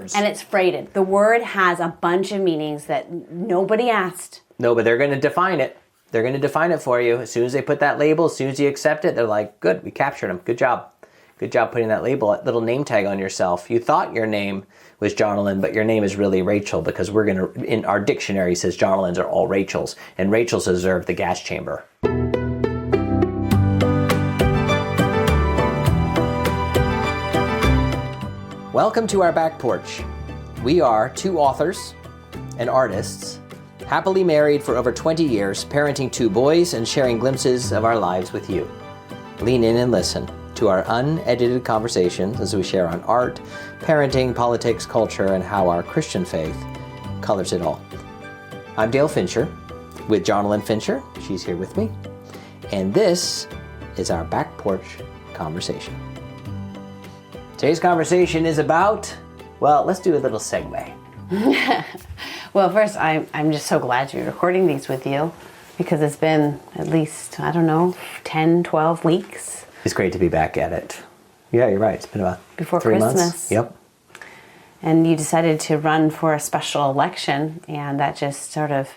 words. And it's freighted. The word has a bunch of meanings that nobody asked. No, but they're going to define it. They're going to define it for you. As soon as they put that label, as soon as you accept it, they're like, good, we captured them. Good job. Good job putting that label, that little name tag on yourself. You thought your name was Jonalyn, but your name is really Rachel, because we're going to, in our dictionary says Jonalyns are all Rachels, and Rachels deserve the gas chamber. Welcome to our back porch. We are two authors and artists, happily married for over 20 years, parenting two boys and sharing glimpses of our lives with you. Lean in and listen to our unedited conversations as we share on art, parenting, politics, culture, and how our Christian faith colors it all. I'm Dale Fincher with Jonalyn Fincher. She's here with me. And this is our back porch conversation. Today's conversation is about, well, let's do a little segue. Well, first, I'm just so glad to be recording these with you, because it's been at least, 10, 12 weeks. It's great to be back at it. Yeah, you're right. It's been about Before 3 Christmas. months. Yep. And you decided to run for a special election, and that just sort of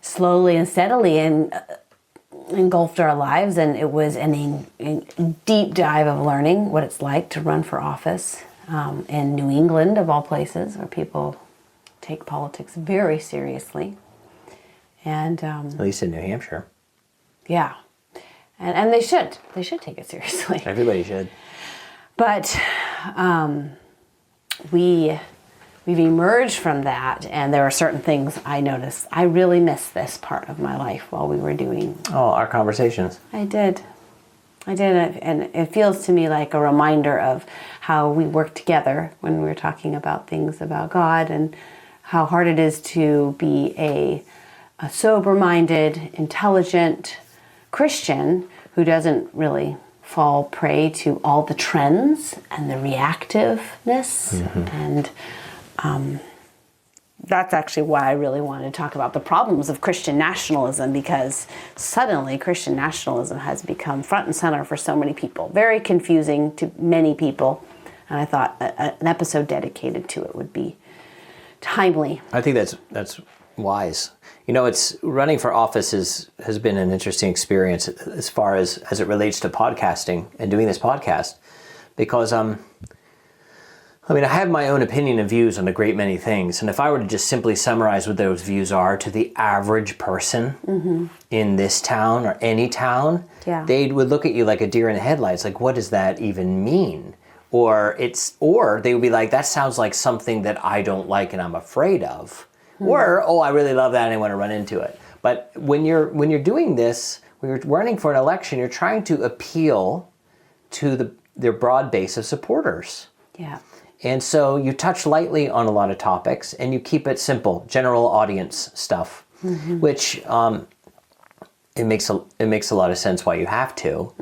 slowly and steadily engulfed our lives, and it was a deep dive of learning what it's like to run for office in New England, of all places, where people take politics very seriously. And At least in New Hampshire. yeah, and they should take it seriously. Everybody should. But we've emerged from that, and there are certain things I noticed. I really missed this part of my life while we were doing. Oh, our conversations. I did, and it feels to me like a reminder of how we work together when we were talking about things about God, and how hard it is to be a sober-minded, intelligent Christian who doesn't really fall prey to all the trends and the reactiveness. And that's actually why I really wanted to talk about the problems of Christian nationalism, because suddenly Christian nationalism has become front and center for so many people. Very confusing to many people. And I thought an episode dedicated to it would be timely. I think that's wise. You know, it's running for office has been an interesting experience as far as it relates to podcasting and doing this podcast, because I have my own opinion and views on a great many things, and if I were to just simply summarize what those views are to the average person in this town or any town, they would look at you like a deer in the headlights, like, what does that even mean? Or they would be like, that sounds like something that I don't like and I'm afraid of. Or, I really love that and I want to run into it. But when you're doing this, when you're running for an election, you're trying to appeal to their broad base of supporters. Yeah. And so you touch lightly on a lot of topics, and you keep it simple, general audience stuff, which it makes a lot of sense why you have to,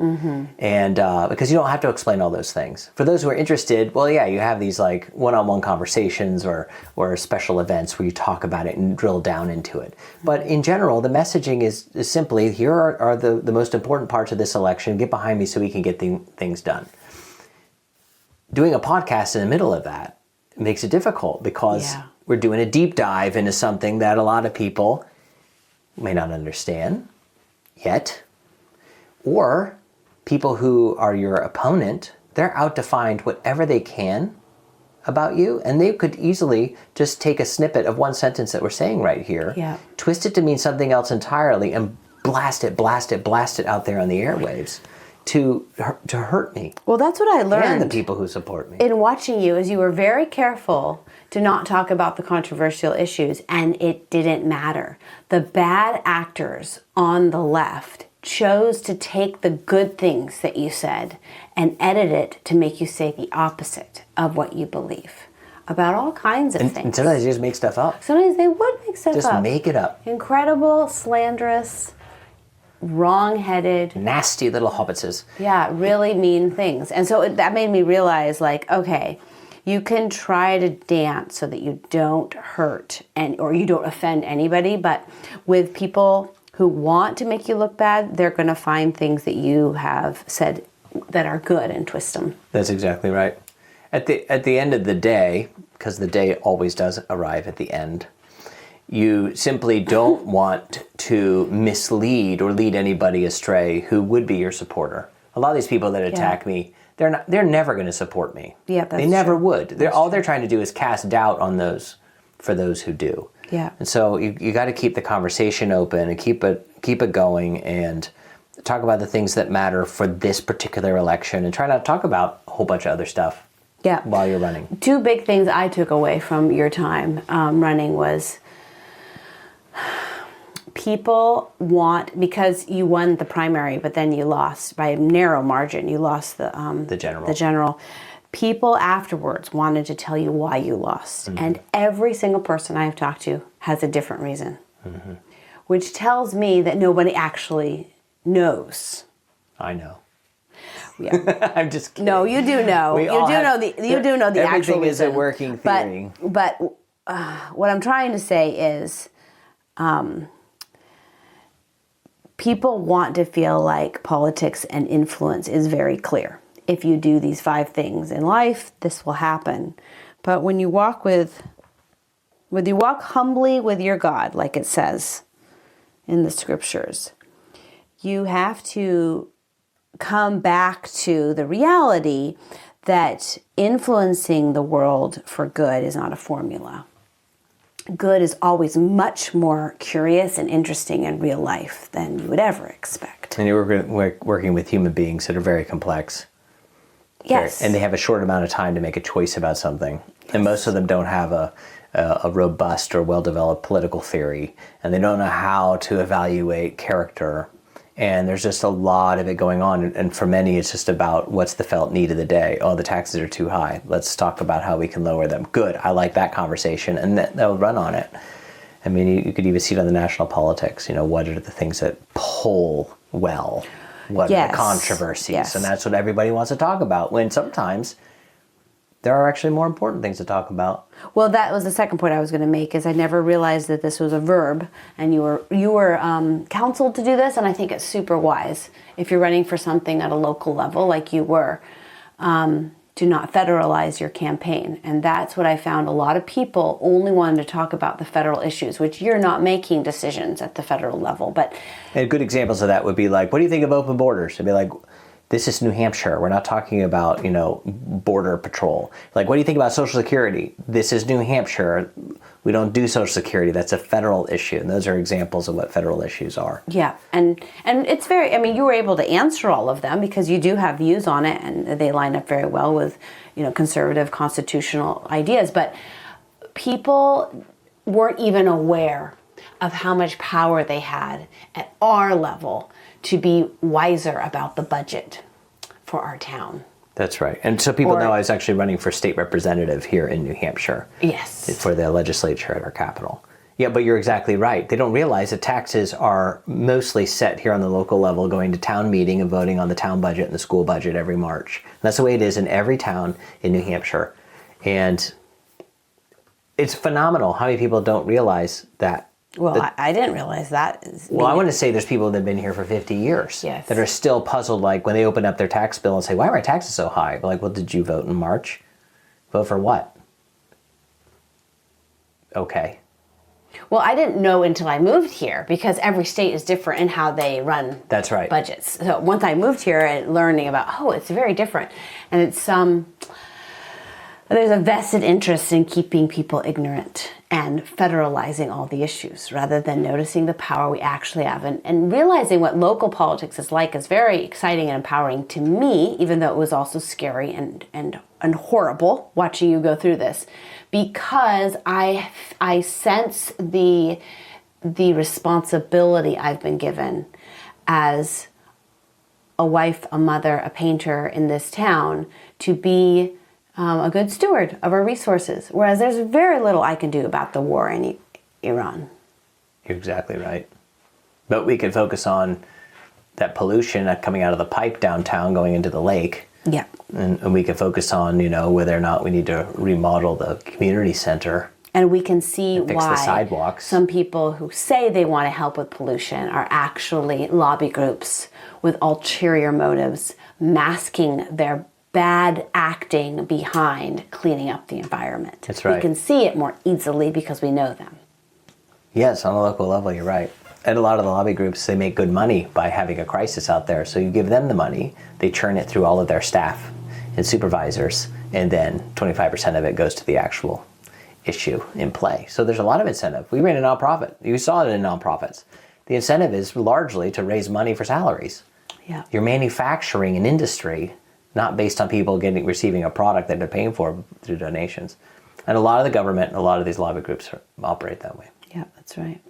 and because you don't have to explain all those things. For those who are interested, well, yeah, you have these like one-on-one conversations or special events where you talk about it and drill down into it. But in general, the messaging is simply, here are the most important parts of this election. Get behind me so we can get things done. Doing a podcast in the middle of that makes it difficult, because we're doing a deep dive into something that a lot of people may not understand yet, or people who are your opponent, they're out to find whatever they can about you, and they could easily just take a snippet of one sentence that we're saying right here, twist it to mean something else entirely, and blast it out there on the airwaves to hurt me. Well, that's what I learned. And the people who support me. In watching you, is you were very careful to not talk about the controversial issues, and it didn't matter. The bad actors on the left chose to take the good things that you said and edit it to make you say the opposite of what you believe about all kinds of things. And sometimes they just make stuff up. Sometimes they would make stuff up. Just make it up. Incredible, slanderous, wrong-headed, nasty little hobbitses. Yeah, really mean things. And so that made me realize, like, okay, you can try to dance so that you don't hurt or you don't offend anybody, but with people who want to make you look bad, they're going to find things that you have said that are good and twist them. That's exactly right. At the end of the day, because the day always does arrive at the end, you simply don't want to mislead or lead anybody astray who would be your supporter. A lot of these people that attack me, they're never going to support me. Yeah, that's they never true. would. They're trying to do is cast doubt on those for those who do. Yeah. And so you got to keep the conversation open and keep it going and talk about the things that matter for this particular election and try not to talk about a whole bunch of other stuff. Yeah. While you're running. 2 big things I took away from your time running was people want, because you won the primary, but then you lost by a narrow margin. You lost the general. The general. People afterwards wanted to tell you why you lost. Mm-hmm. And every single person I've talked to has a different reason, mm-hmm. which tells me that nobody actually knows. I know. Yeah. I'm just kidding. No, you do know. You do know the actual reason. Everything is a working theory. But what I'm trying to say is people want to feel like politics and influence is very clear. If you do these 5 things in life, this will happen. But when you walk humbly with your God, like it says in the scriptures, you have to come back to the reality that influencing the world for good is not a formula. Good is always much more curious and interesting in real life than you would ever expect. And you're working with human beings that are very complex. Yes. And they have a short amount of time to make a choice about something. Yes. And most of them don't have a robust or well-developed political theory. And they don't know how to evaluate character. And there's just a lot of it going on. And for many, it's just about what's the felt need of the day. Oh, the taxes are too high. Let's talk about how we can lower them. Good. I like that conversation. And they'll run on it. I mean, you could even see it on the national politics. You know, what are the things that poll well? What are the controversies? Yes. And that's what everybody wants to talk about. When sometimes there are actually more important things to talk about. Well, that was the second point I was going to make, is I never realized that this was a verb, and you were counseled to do this, and I think it's super wise. If you're running for something at a local level, like you were, do not federalize your campaign. And that's what I found. A lot of people only wanted to talk about the federal issues, which you're not making decisions at the federal level. But and good examples of that would be like, what do you think of open borders? It'd be like, this is New Hampshire. We're not talking about, border patrol. Like, what do you think about Social Security? This is New Hampshire. We don't do Social Security. That's a federal issue. And those are examples of what federal issues are. Yeah. And it's very, you were able to answer all of them because you do have views on it, and they line up very well with, conservative constitutional ideas. But people weren't even aware of how much power they had at our level to be wiser about the budget for our town. That's right. And so people know I was actually running for state representative here in New Hampshire. Yes. For the legislature at our capital. Yeah, but you're exactly right. They don't realize that taxes are mostly set here on the local level, going to town meeting and voting on the town budget and the school budget every March. And that's the way it is in every town in New Hampshire. And it's phenomenal how many people don't realize that. Well, I didn't realize that. Well, I want to say there's people that have been here for 50 years that are still puzzled, like when they open up their tax bill and say, why are my taxes so high? But like, well, did you vote in March? Vote for what? Okay. Well, I didn't know until I moved here, because every state is different in how they run That's right. budgets. So once I moved here and learning about, it's very different. And it's there's a vested interest in keeping people ignorant and federalizing all the issues rather than noticing the power we actually have. And realizing what local politics is like is very exciting and empowering to me, even though it was also scary and horrible watching you go through this, because I sense the responsibility I've been given as a wife, a mother, a painter in this town to be a good steward of our resources, whereas there's very little I can do about the war in Iran. You're exactly right. But we can focus on that pollution coming out of the pipe downtown going into the lake. Yeah. And we can focus on, whether or not we need to remodel the community center. And we can see fix why the sidewalks. Some people who say they want to help with pollution are actually lobby groups with ulterior motives, masking their bad acting behind cleaning up the environment. That's right. We can see it more easily because we know them. Yes, on a local level, you're right. And a lot of the lobby groups, they make good money by having a crisis out there. So you give them the money, they churn it through all of their staff and supervisors, and then 25% of it goes to the actual issue in play. So there's a lot of incentive. We ran a nonprofit. You saw it in nonprofits. The incentive is largely to raise money for salaries. Yeah. You're manufacturing an industry, not based on people receiving a product that they're paying for through donations. And a lot of the government and a lot of these lobby groups operate that way. Yeah, that's right.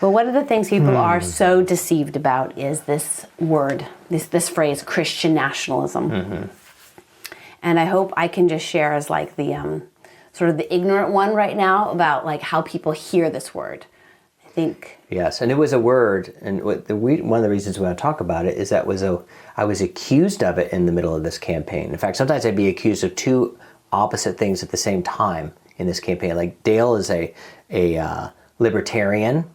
Well, one of the things people are so deceived about is this word, this phrase, Christian nationalism. Mm-hmm. And I hope I can just share as like the sort of the ignorant one right now about like how people hear this word. I think. Yes, and it was a word, and one of the reasons we want to talk about it is that I was accused of it in the middle of this campaign. In fact, sometimes I'd be accused of two opposite things at the same time in this campaign. Like Dale is a libertarian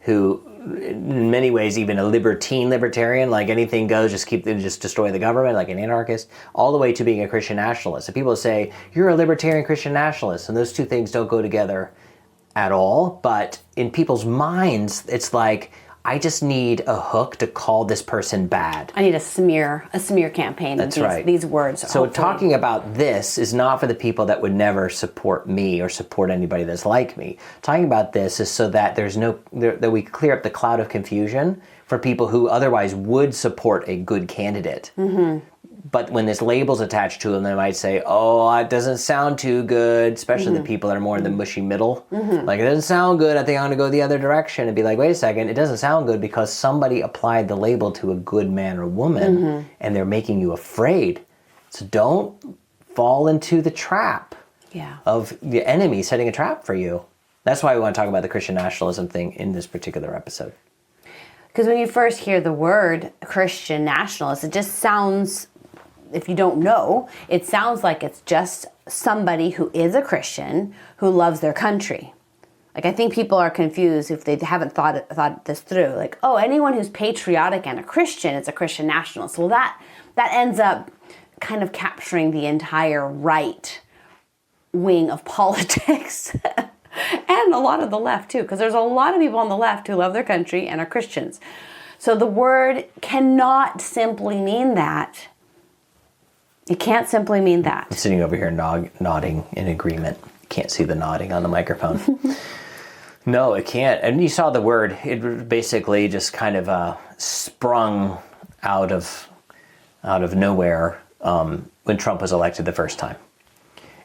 who, in many ways, even a libertarian, like anything goes, just destroy the government, like an anarchist, all the way to being a Christian nationalist. And people say, you're a libertarian Christian nationalist, and those two things don't go together at all. But in people's minds, it's like, I just need a hook to call this person bad. I need a smear campaign. That's right. These words. So hopefully. Talking about this is not for the people that would never support me or support anybody that's like me. Talking about this is so that that we clear up the cloud of confusion for people who otherwise would support a good candidate. Mm-hmm. But when this label's attached to them, they might say, oh, it doesn't sound too good, especially the people that are more in the mushy middle. Mm-hmm. Like, it doesn't sound good, I think I'm going to go the other direction. And be like, wait a second, it doesn't sound good because somebody applied the label to a good man or woman, and they're making you afraid. So don't fall into the trap of the enemy setting a trap for you. That's why we want to talk about the Christian nationalism thing in this particular episode. Because when you first hear the word Christian nationalist, it just sounds... If you don't know, it sounds like it's just somebody who is a Christian who loves their country. Like, I think people are confused if they haven't thought this through. Like, oh, anyone who's patriotic and a Christian is a Christian nationalist. Well, that ends up kind of capturing the entire right wing of politics. And a lot of the left, too, because there's a lot of people on the left who love their country and are Christians. So the word cannot simply mean that. It can't simply mean that. I'm sitting over here nodding in agreement. Can't see the nodding on the microphone. No, it can't. And you saw the word. It basically just kind of sprung out of nowhere when Trump was elected the first time.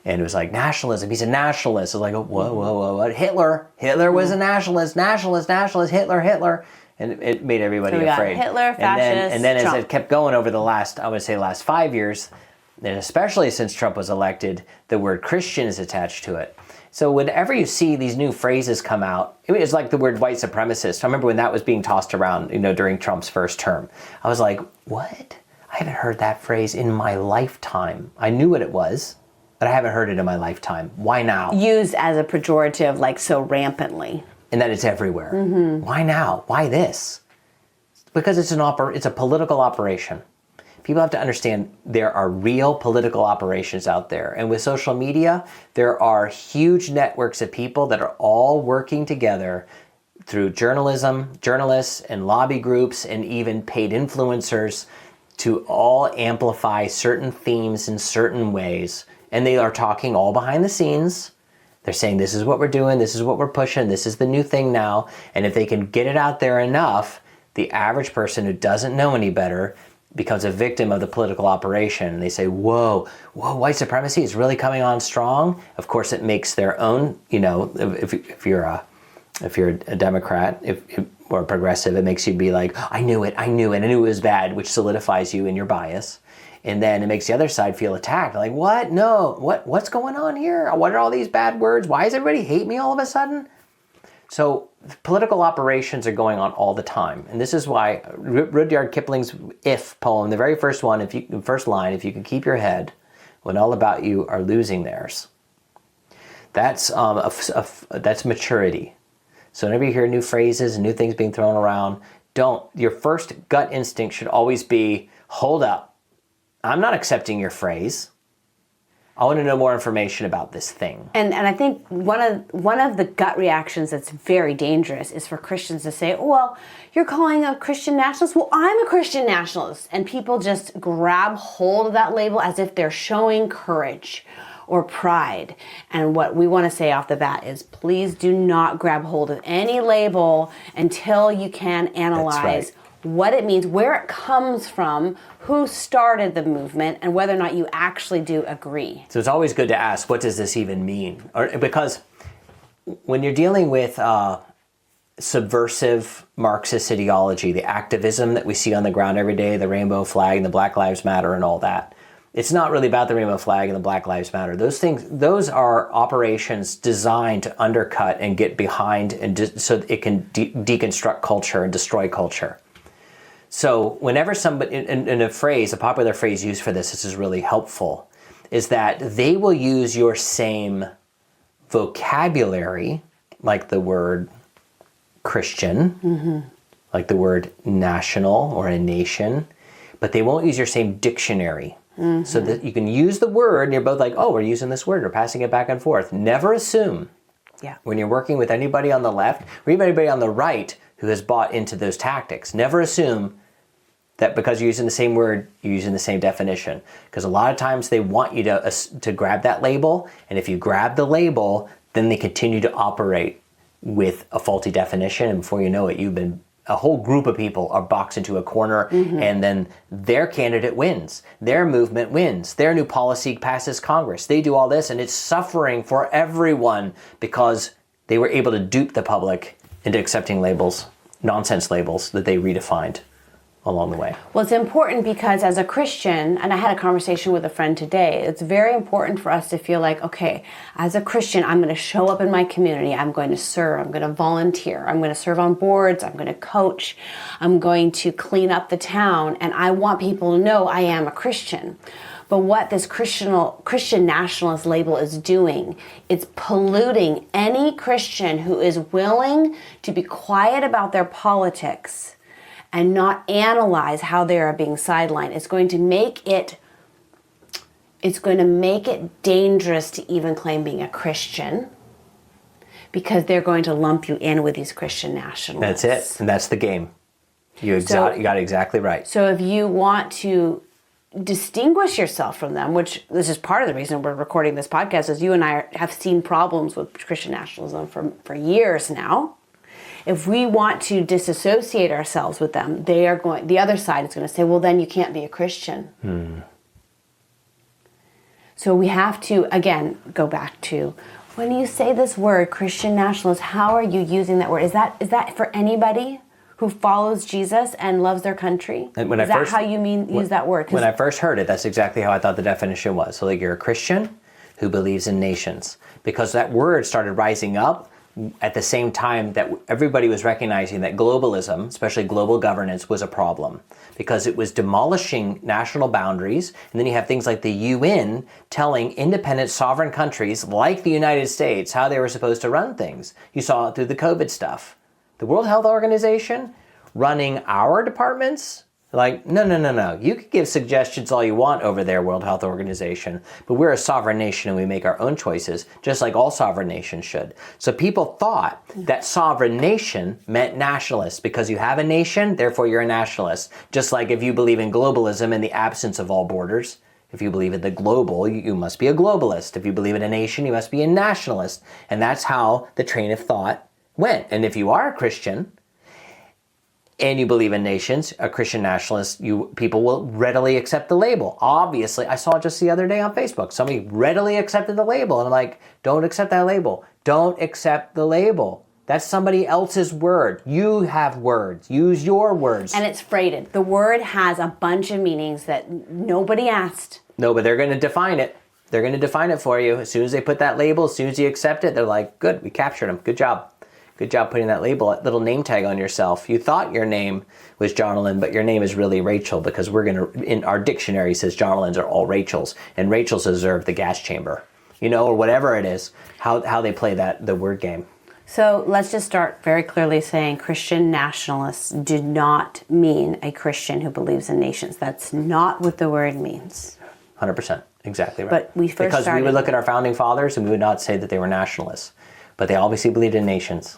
And it was like, nationalism. He's a nationalist. It was like, oh, whoa. What? Hitler was a nationalist. Hitler. And it made everybody afraid. Hitler, fascist, and then Trump. As it kept going over the last 5 years, and especially since Trump was elected, the word Christian is attached to it. So whenever you see these new phrases come out, it's like the word white supremacist. I remember when that was being tossed around, during Trump's first term. I was like, what? I haven't heard that phrase in my lifetime. I knew what it was, but I haven't heard it in my lifetime. Why now? Used as a pejorative, like so rampantly. And that it's everywhere. Mm-hmm. Why now? Why this? Because it's a political operation. People have to understand there are real political operations out there. And with social media, there are huge networks of people that are all working together through journalists and lobby groups and even paid influencers to all amplify certain themes in certain ways. And they are talking all behind the scenes. They're saying, this is what we're doing, this is what we're pushing, this is the new thing now. And if they can get it out there enough, the average person who doesn't know any better becomes a victim of the political operation. And they say, whoa, white supremacy is really coming on strong. Of course, it makes their own, if you're a Democrat or a progressive, it makes you be like, I knew it, I knew it was bad, which solidifies you in your bias. And then it makes the other side feel attacked. Like, what? No, what's going on here? What are all these bad words? Why does everybody hate me all of a sudden? So political operations are going on all the time. And this is why Rudyard Kipling's If poem, the very first one, first line, if you can keep your head when all about you are losing theirs. That's maturity. So whenever you hear new phrases and new things being thrown around, your first gut instinct should always be, hold up. I'm not accepting your phrase. I want to know more information about this thing. And I think one of the gut reactions that's very dangerous is for Christians to say, well, you're calling a Christian nationalist? Well, I'm a Christian nationalist. And people just grab hold of that label as if they're showing courage or pride. And what we want to say off the bat is, please do not grab hold of any label until you can analyze what it means, where it comes from, who started the movement, and whether or not you actually do agree. So it's always good to ask, what does this even mean? Because when you're dealing with subversive Marxist ideology, the activism that we see on the ground every day, the rainbow flag and the Black Lives Matter and all that, it's not really about the rainbow flag and the Black Lives Matter. Those are operations designed to undercut and get behind and so it can deconstruct culture and destroy culture. So whenever somebody, in a popular phrase used for this is really helpful, is that they will use your same vocabulary, like the word Christian, like the word national or a nation, but they won't use your same dictionary. So that you can use the word and you're both like, oh, we're using this word, we're passing it back and forth. Never assume when you're working with anybody on the left or even anybody on the right who has bought into those tactics. Never assume that because you're using the same word, you're using the same definition. Because a lot of times they want you to grab that label, and if you grab the label, then they continue to operate with a faulty definition, and before you know it, a whole group of people are boxed into a corner, and then their candidate wins, their movement wins, their new policy passes Congress. They do all this, and it's suffering for everyone because they were able to dupe the public into accepting labels, nonsense labels that they redefined along the way. Well, it's important because as a Christian, and I had a conversation with a friend today, it's very important for us to feel like, okay, as a Christian, I'm going to show up in my community, I'm going to serve, I'm going to volunteer, I'm going to serve on boards, I'm going to coach, I'm going to clean up the town, and I want people to know I am a Christian. But what this Christian nationalist label is doing, it's polluting any Christian who is willing to be quiet about their politics and not analyze how they are being sidelined. It's going to make it dangerous to even claim being a Christian because they're going to lump you in with these Christian nationalists. That's it, and that's the game. You got it exactly right. So if you want to distinguish yourself from them, which this is part of the reason we're recording this podcast, is you and I have seen problems with Christian nationalism for years now. If we want to disassociate ourselves with them, the other side is going to say, well, then you can't be a Christian. So we have to, again, go back to, when you say this word, Christian nationalist, how are you using that word? Is that for anybody who follows Jesus and loves their country? Is that how you use that word? When I first heard it, that's exactly how I thought the definition was. So like you're a Christian who believes in nations. Because that word started rising up at the same time that everybody was recognizing that globalism, especially global governance, was a problem because it was demolishing national boundaries. And then you have things like the UN telling independent sovereign countries like the United States how they were supposed to run things. You saw it through the COVID stuff. The World Health Organization running our departments? Like, no. You can give suggestions all you want over there, World Health Organization, but we're a sovereign nation and we make our own choices, just like all sovereign nations should. So people thought that sovereign nation meant nationalist. Because you have a nation, therefore you're a nationalist. Just like if you believe in globalism in the absence of all borders, if you believe in the global, you must be a globalist. If you believe in a nation, you must be a nationalist. And that's how the train of thought went. And if you are a Christian, and you believe in nations, a Christian nationalist, people will readily accept the label. Obviously, I saw just the other day on Facebook, somebody readily accepted the label. And I'm like, don't accept that label. Don't accept the label. That's somebody else's word. You have words. Use your words. And it's freighted. The word has a bunch of meanings that nobody asked. No, but they're going to define it. They're going to define it for you. As soon as they put that label, as soon as you accept it, they're like, good, we captured them. Good job. Good job putting that label, that little name tag on yourself. You thought your name was Jonalyn, but your name is really Rachel because in our dictionary says Jonalyns are all Rachels, and Rachels deserve the gas chamber, or whatever it is, how they play the word game. So let's just start very clearly saying Christian nationalists do not mean a Christian who believes in nations. That's not what the word means. 100%. Exactly right. But we first we would look at our founding fathers and we would not say that they were nationalists. But they obviously believed in nations.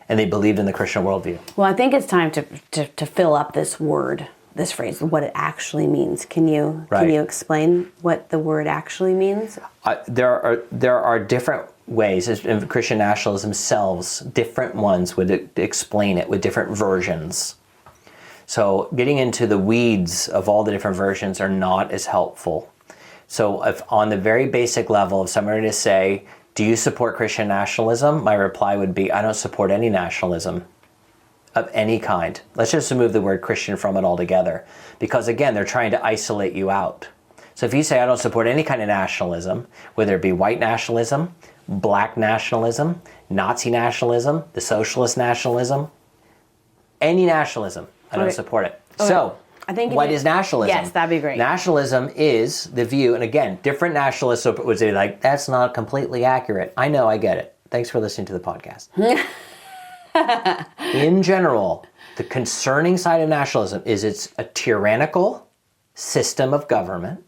And they believed in the Christian worldview. Well, I think it's time to fill up this word, this phrase, what it actually means. Can you explain what the word actually means? There are different ways in Christian nationalism themselves. Different ones would explain it with different versions. So getting into the weeds of all the different versions are not as helpful. So if on the very basic level, if somebody were to say, do you support Christian nationalism? My reply would be, I don't support any nationalism of any kind. Let's just remove the word Christian from it altogether. Because again, they're trying to isolate you out. So if you say, I don't support any kind of nationalism, whether it be white nationalism, black nationalism, Nazi nationalism, the socialist nationalism, any nationalism, I don't support it. Okay. So, I think what is nationalism? Yes, that'd be great. Nationalism is the view, and again, different nationalists would say, like, that's not completely accurate. I know, I get it. Thanks for listening to the podcast. In general, the concerning side of nationalism is it's a tyrannical system of government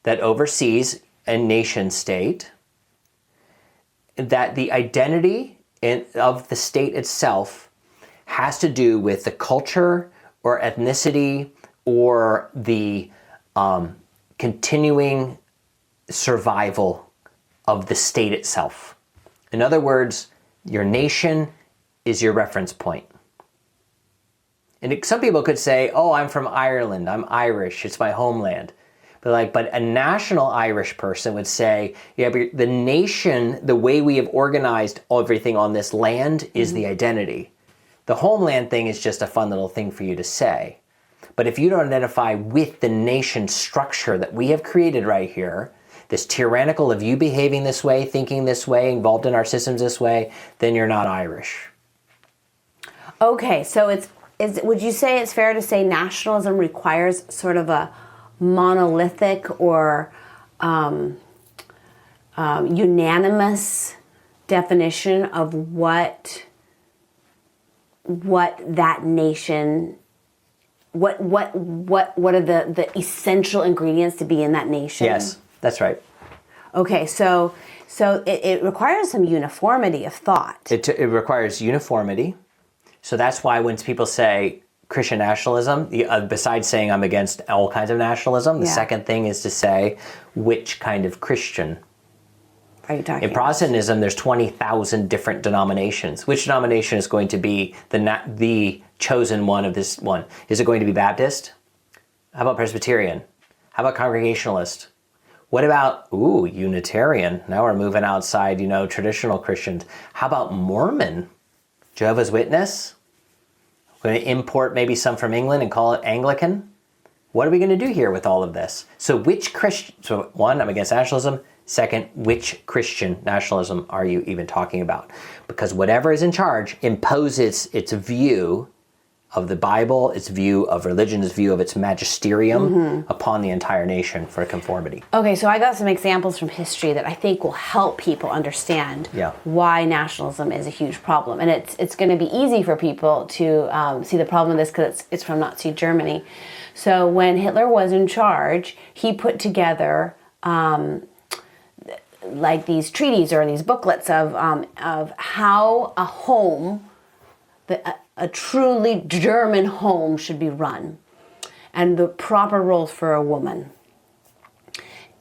that oversees a nation state, that the identity of the state itself has to do with the culture or ethnicity or the continuing survival of the state itself. In other words, your nation is your reference point. And some people could say, oh, I'm from Ireland, I'm Irish, it's my homeland. But a national Irish person would say, yeah, but the nation, the way we have organized everything on this land is the identity. The homeland thing is just a fun little thing for you to say. But if you don't identify with the nation structure that we have created right here, this tyrannical of you behaving this way, thinking this way, involved in our systems this way, then you're not Irish. Okay, so would you say it's fair to say nationalism requires sort of a monolithic or unanimous definition of what that nation, what are the essential ingredients to be in that nation? Yes, that's right. Okay, so it requires some uniformity of thought. It requires uniformity. So that's why when people say Christian nationalism, besides saying I'm against all kinds of nationalism, the second thing is to say which kind of Christian. Are you talking in Protestantism, there's 20,000 different denominations. Which denomination is going to be the chosen one of this one? Is it going to be Baptist? How about Presbyterian? How about Congregationalist? What about, Unitarian? Now we're moving outside, traditional Christians. How about Mormon? Jehovah's Witness? We're going to import maybe some from England and call it Anglican? What are we going to do here with all of this? So one, I'm against nationalism. Second, which Christian nationalism are you even talking about? Because whatever is in charge imposes its view of the Bible, its view of religion, its view of its magisterium upon the entire nation for conformity. Okay, so I got some examples from history that I think will help people understand why nationalism is a huge problem. And it's going to be easy for people to see the problem of this because it's from Nazi Germany. So when Hitler was in charge, he put together like these treaties or these booklets of how a home, a truly German home should be run, and the proper roles for a woman.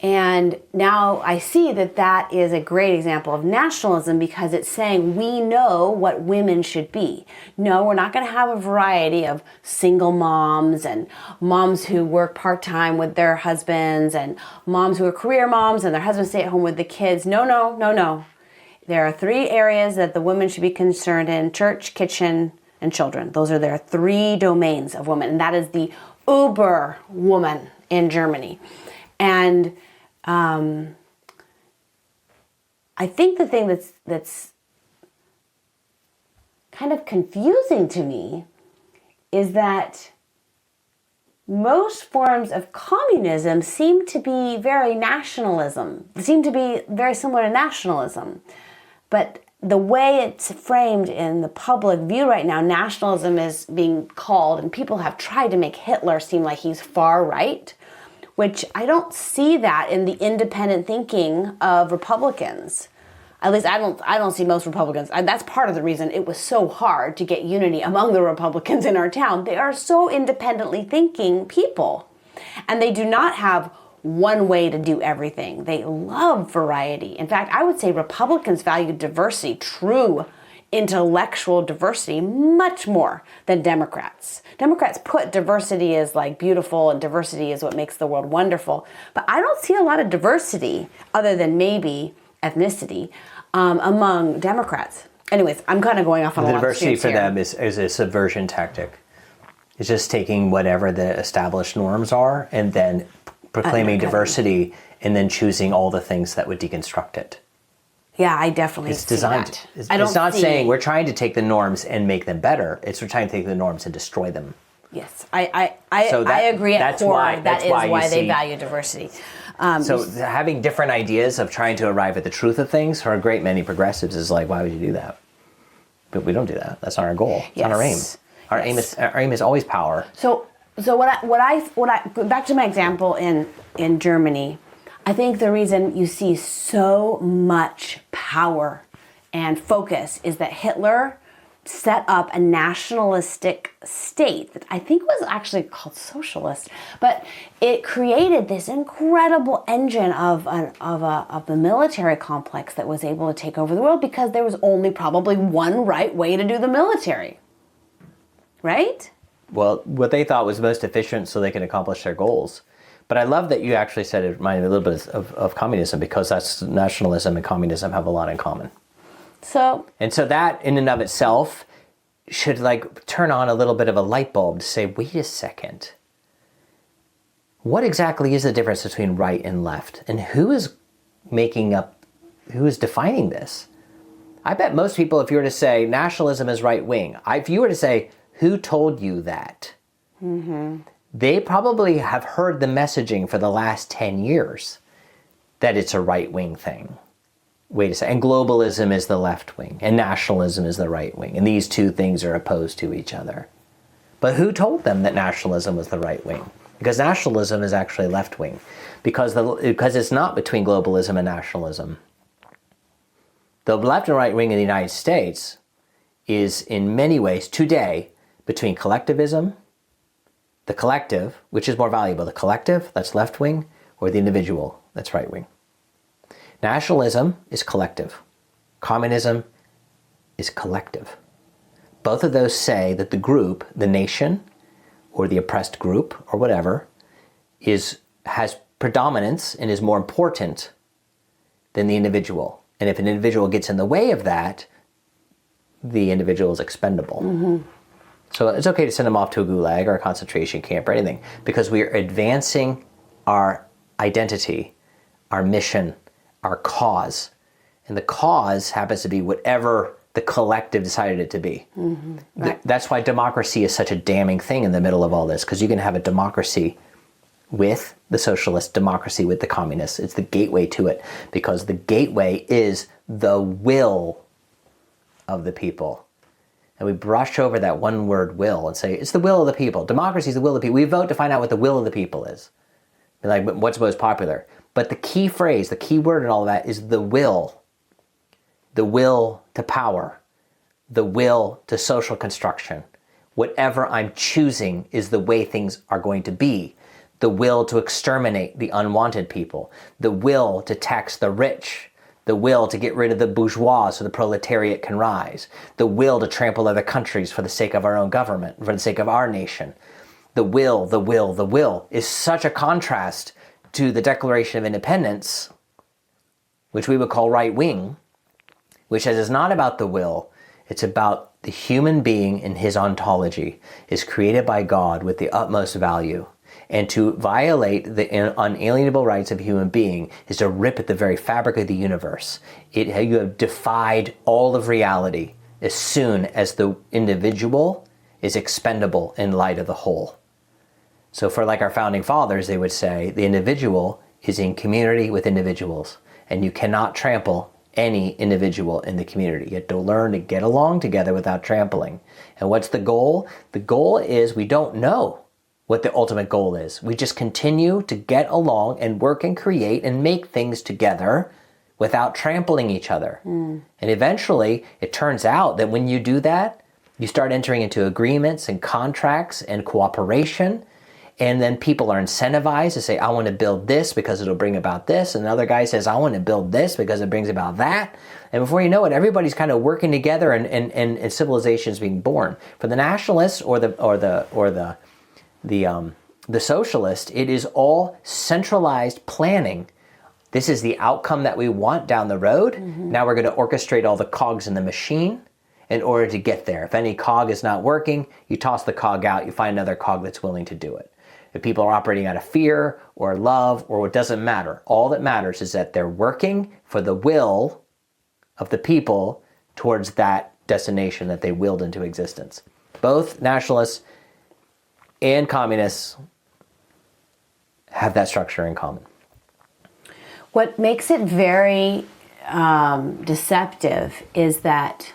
And now I see that is a great example of nationalism because it's saying we know what women should be. No, we're not going to have a variety of single moms and moms who work part-time with their husbands and moms who are career moms and their husbands stay at home with the kids. No. There are 3 areas that the women should be concerned in: church, kitchen, and children. Those are their 3 domains of women. And that is the Uber woman in Germany. And I think the thing that's kind of confusing to me is that most forms of communism seem to be very similar to nationalism. But the way it's framed in the public view right now, nationalism is being called, and people have tried to make Hitler seem like he's far right, which I don't see that in the independent thinking of Republicans. At least I don't see most Republicans. That's part of the reason it was so hard to get unity among the Republicans in our town. They are so independently thinking people, and they do not have one way to do everything. They love variety. In fact, I would say Republicans value diversity, true intellectual diversity, much more than Democrats. Democrats put diversity as like beautiful and diversity is what makes the world wonderful. But I don't see a lot of diversity other than maybe ethnicity among Democrats. Anyways, I'm kind of going off on a lot of diversity for here. them is a subversion tactic. It's just taking whatever the established norms are and then proclaiming diversity and then choosing all the things that would deconstruct it. Yeah, I definitely It's designed. see that. It's not saying we're trying to take the norms and make them better. We're trying to take the norms and destroy them. Yes, I agree at core. That is why they value diversity. So having different ideas of trying to arrive at the truth of things for a great many progressives is like, why would you do that? But we don't do that. That's not our goal. It's not our aim. Our aim is always power. So what I back to my example in Germany, I think the reason you see so much power and focus is that Hitler set up a nationalistic state that I think was actually called socialist, but it created this incredible engine of the military complex that was able to take over the world because there was only probably one right way to do the military, right? Well, what they thought was most efficient so they can accomplish their goals. But I love that you actually said it reminded me a little bit of communism because that's nationalism and communism have a lot in common. So that in and of itself should like turn on a little bit of a light bulb to say, wait a second. What exactly is the difference between right and left? And who is defining this? I bet most people, if you were to say nationalism is right wing, if you were to say, who told you that? Mm-hmm. They probably have heard the messaging for the last 10 years that it's a right-wing thing. Wait a second. And globalism is the left wing, and nationalism is the right wing, and these two things are opposed to each other. But who told them that nationalism was the right wing? Because nationalism is actually left wing, because it's not between globalism and nationalism. The left and right wing in the United States is in many ways today between collectivism, the collective, which is more valuable, the collective, that's left wing, or the individual, that's right wing. Nationalism is collective. Communism is collective. Both of those say that the group, the nation, or the oppressed group, or whatever, has predominance and is more important than the individual. And if an individual gets in the way of that, the individual is expendable. Mm-hmm. So it's okay to send them off to a gulag or a concentration camp or anything, because we are advancing our identity, our mission, our cause. And the cause happens to be whatever the collective decided it to be. Mm-hmm. Right. That's why democracy is such a damning thing in the middle of all this, because you can have a democracy with the socialist, democracy with the communists. It's the gateway to it, because the gateway is the will of the people. And we brush over that one word will and say, it's the will of the people. Democracy is the will of the people. We vote to find out what the will of the people is. Like, what's most popular? But the key phrase, the key word in all of that is the will. The will to power. The will to social construction. Whatever I'm choosing is the way things are going to be. The will to exterminate the unwanted people. The will to tax the rich. The will to get rid of the bourgeois so the proletariat can rise. The will to trample other countries for the sake of our own government, for the sake of our nation. The will is such a contrast to the Declaration of Independence, which we would call right wing, which is not about the will, it's about the human being in his ontology is created by God with the utmost value. And to violate the unalienable rights of a human being is to rip at the very fabric of the universe. You have defied all of reality as soon as the individual is expendable in light of the whole. So for like our founding fathers, they would say the individual is in community with individuals, and you cannot trample any individual in the community. You have to learn to get along together without trampling. And what's the goal? The goal is we don't know what the ultimate goal is. We just continue to get along and work and create and make things together without trampling each other. And eventually, it turns out that when you do that, you start entering into agreements and contracts and cooperation, and then people are incentivized to say, I want to build this because it'll bring about this, and another guy says, I want to build this because it brings about that. And before you know it, everybody's kind of working together, and civilization is being born. For the nationalists or the socialist, it is all centralized planning. This is the outcome that we want down the road. Now we're going to orchestrate all the cogs in the machine in order to get there. If any cog is not working, you toss the cog out, you find another cog that's willing to do it. If people are operating out of fear or love or what doesn't matter, all that matters is that they're working for the will of the people towards that destination that they willed into existence. Both nationalists and communists have that structure in common. What makes it very deceptive is that,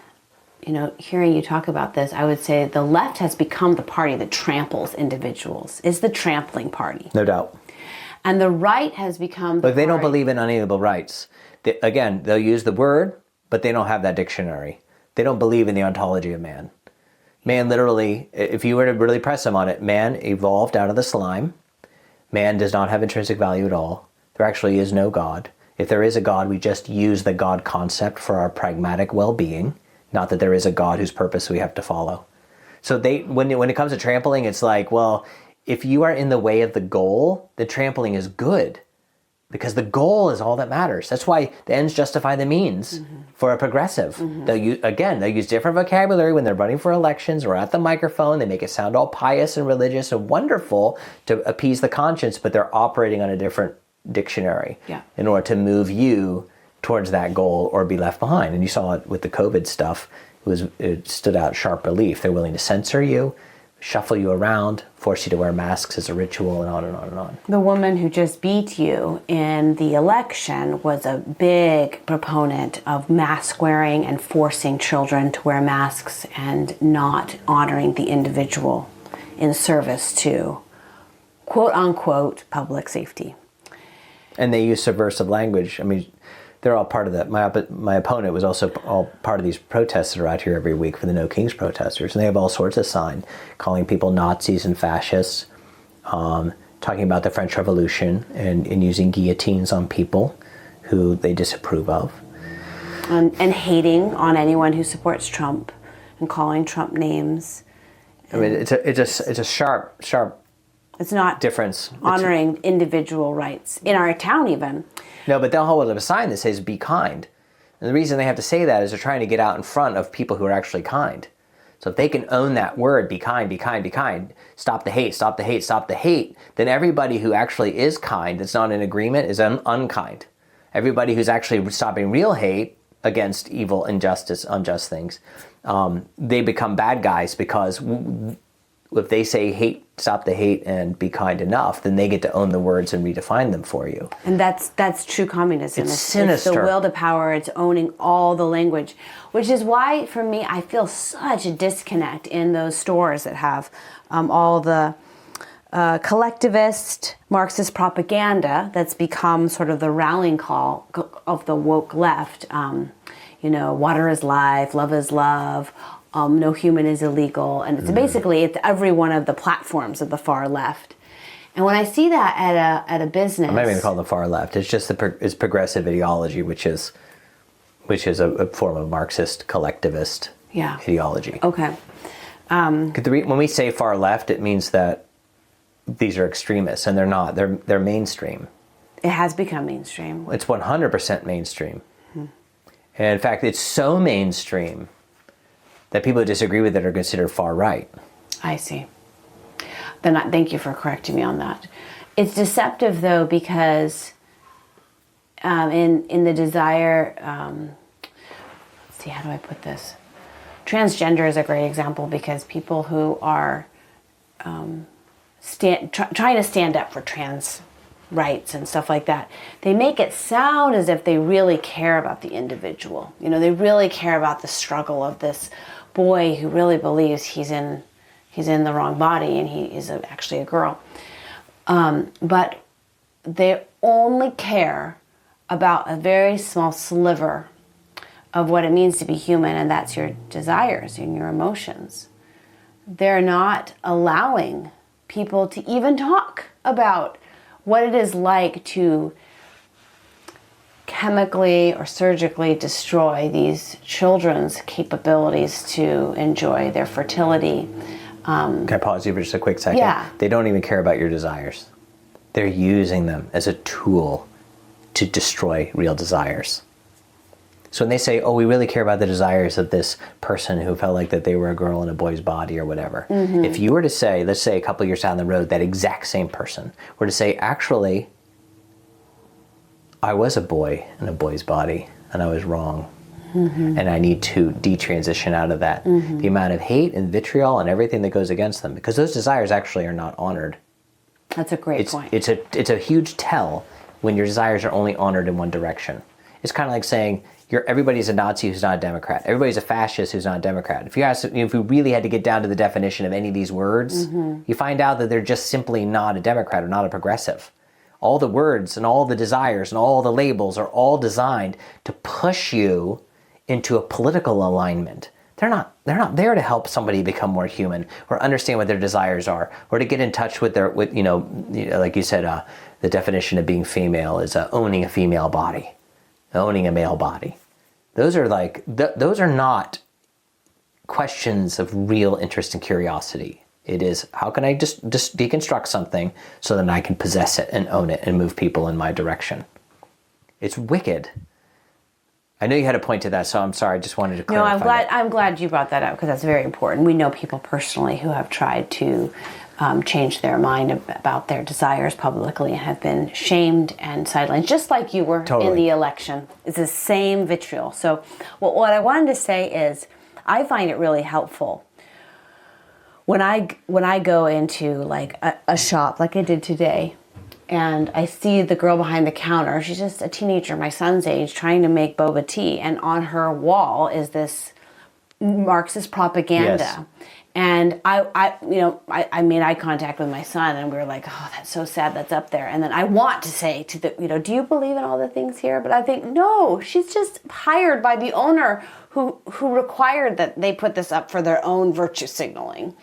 hearing you talk about this, I would say the left has become the party that tramples individuals. It's the trampling party. No doubt. And the right has become the Look, they don't believe in unalienable rights. Again, they'll use the word, but they don't have that dictionary. They don't believe in the ontology of man. Man literally, if you were to really press them on it, man evolved out of the slime. Man does not have intrinsic value at all. There actually is no God. If there is a God, we just use the God concept for our pragmatic well-being. Not that there is a God whose purpose we have to follow. So when it comes to trampling, it's like, well, if you are in the way of the goal, the trampling is good. Because the goal is all that matters. That's why the ends justify the means for a progressive. They'll use different vocabulary when they're running for elections or at the microphone. They make it sound all pious and religious and wonderful to appease the conscience, but they're operating on a different dictionary in order to move you towards that goal or be left behind. And you saw it with the COVID stuff. It stood out sharp relief. They're willing to censor you, shuffle you around, force you to wear masks as a ritual, and on and on and on. The woman who just beat you in the election was a big proponent of mask wearing and forcing children to wear masks and not honoring the individual in service to quote unquote public safety. And they use subversive language. I mean, they're all part of that. My opponent was also all part of these protests that are out here every week for the No Kings protesters. And they have all sorts of signs, calling people Nazis and fascists, talking about the French Revolution and using guillotines on people who they disapprove of. And hating on anyone who supports Trump and calling Trump names. I mean, it's a sharp it's not difference. Honoring individual rights in our town even. No, but they'll hold up a sign that says be kind. And the reason they have to say that is they're trying to get out in front of people who are actually kind. So if they can own that word, be kind, be kind, be kind, stop the hate, stop the hate, stop the hate, then everybody who actually is kind, that's not in agreement, is unkind. Everybody who's actually stopping real hate against evil, injustice, unjust things, they become bad guys because if they say hate, stop the hate and be kind enough, then they get to own the words and redefine them for you. And that's true communism. It's sinister. It's the will to power. It's owning all the language, which is why, for me, I feel such a disconnect in those stores that have all the collectivist Marxist propaganda that's become sort of the rallying call of the woke left. Water is life, love is love, no human is illegal, and it's basically it's every one of the platforms of the far left. And when I see that at a business, I'm not even going to call it the far left. It's just it's progressive ideology, which is a form of Marxist collectivist ideology. Okay. When we say far left, it means that these are extremists, and they're not. They're mainstream. It has become mainstream. It's 100% mainstream. And in fact, it's so mainstream that people who disagree with it are considered far right. I see. Then thank you for correcting me on that. It's deceptive, though, because in the desire, let's see, how do I put this? Transgender is a great example because people who are trying to stand up for trans rights and stuff like that, they make it sound as if they really care about the individual. They really care about the struggle of this boy who really believes he's in the wrong body and he is actually a girl. But they only care about a very small sliver of what it means to be human, and that's your desires and your emotions. They're not allowing people to even talk about what it is like to chemically or surgically destroy these children's capabilities to enjoy their fertility. Can I pause you for just a quick second? Yeah. They don't even care about your desires. They're using them as a tool to destroy real desires. So when they say, oh, we really care about the desires of this person who felt like that they were a girl in a boy's body or whatever. Mm-hmm. If you were to say, let's say a couple years down the road, that exact same person were to say, actually, I was a boy in a boy's body and I was wrong. Mm-hmm. And I need to detransition out of that. Mm-hmm. The amount of hate and vitriol and everything that goes against them, because those desires actually are not honored. That's a great point. It's a huge tell when your desires are only honored in one direction. It's kind of like saying everybody's a Nazi who's not a Democrat. Everybody's a fascist who's not a Democrat. If we really had to get down to the definition of any of these words, mm-hmm. you find out that they're just simply not a Democrat or not a progressive. All the words and all the desires and all the labels are all designed to push you into a political alignment. They're not there to help somebody become more human or understand what their desires are or to get in touch with like you said, the definition of being female is owning a female body, owning a male body. Those are those are not questions of real interest and curiosity. It is, how can I just deconstruct something so that I can possess it and own it and move people in my direction? It's wicked. I know you had a point to that, so I'm sorry. I just wanted to clarify. No, I'm glad you brought that up because that's very important. We know people personally who have tried to change their mind about their desires publicly and have been shamed and sidelined, just like you were in the election. It's the same vitriol. So what I wanted to say is I find it really helpful when I go into like a shop like I did today, and I see the girl behind the counter. She's just a teenager, my son's age, trying to make boba tea. And on her wall is this Marxist propaganda. Yes. And I made eye contact with my son, and we were like, oh, that's so sad that's up there. And then I want to say to do you believe in all the things here? But I think, no, she's just hired by the owner who required that they put this up for their own virtue signaling.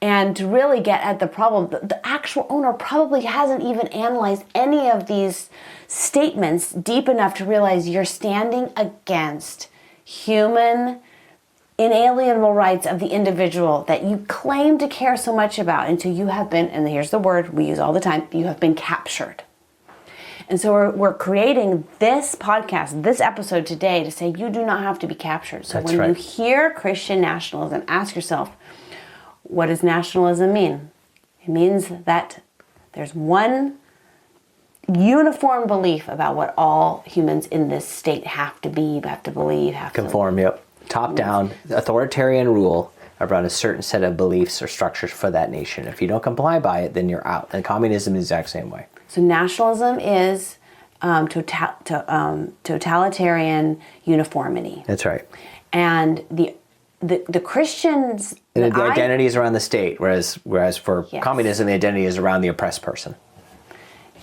And to really get at the problem, the actual owner probably hasn't even analyzed any of these statements deep enough to realize you're standing against human, inalienable rights of the individual that you claim to care so much about until you have been, and here's the word we use all the time, you have been captured. And so we're creating this podcast, this episode today to say you do not have to be captured. So when you hear Christian nationalism, ask yourself, what does nationalism mean? It means that there's one uniform belief about what all humans in this state have to be, have to believe, have to conform. Yep. Top-down, authoritarian rule around a certain set of beliefs or structures for that nation. If you don't comply by it, then you're out. And communism is the exact same way. So nationalism is totalitarian uniformity. That's right. And the Christians... The identity is around the state, whereas for communism, the identity is around the oppressed person.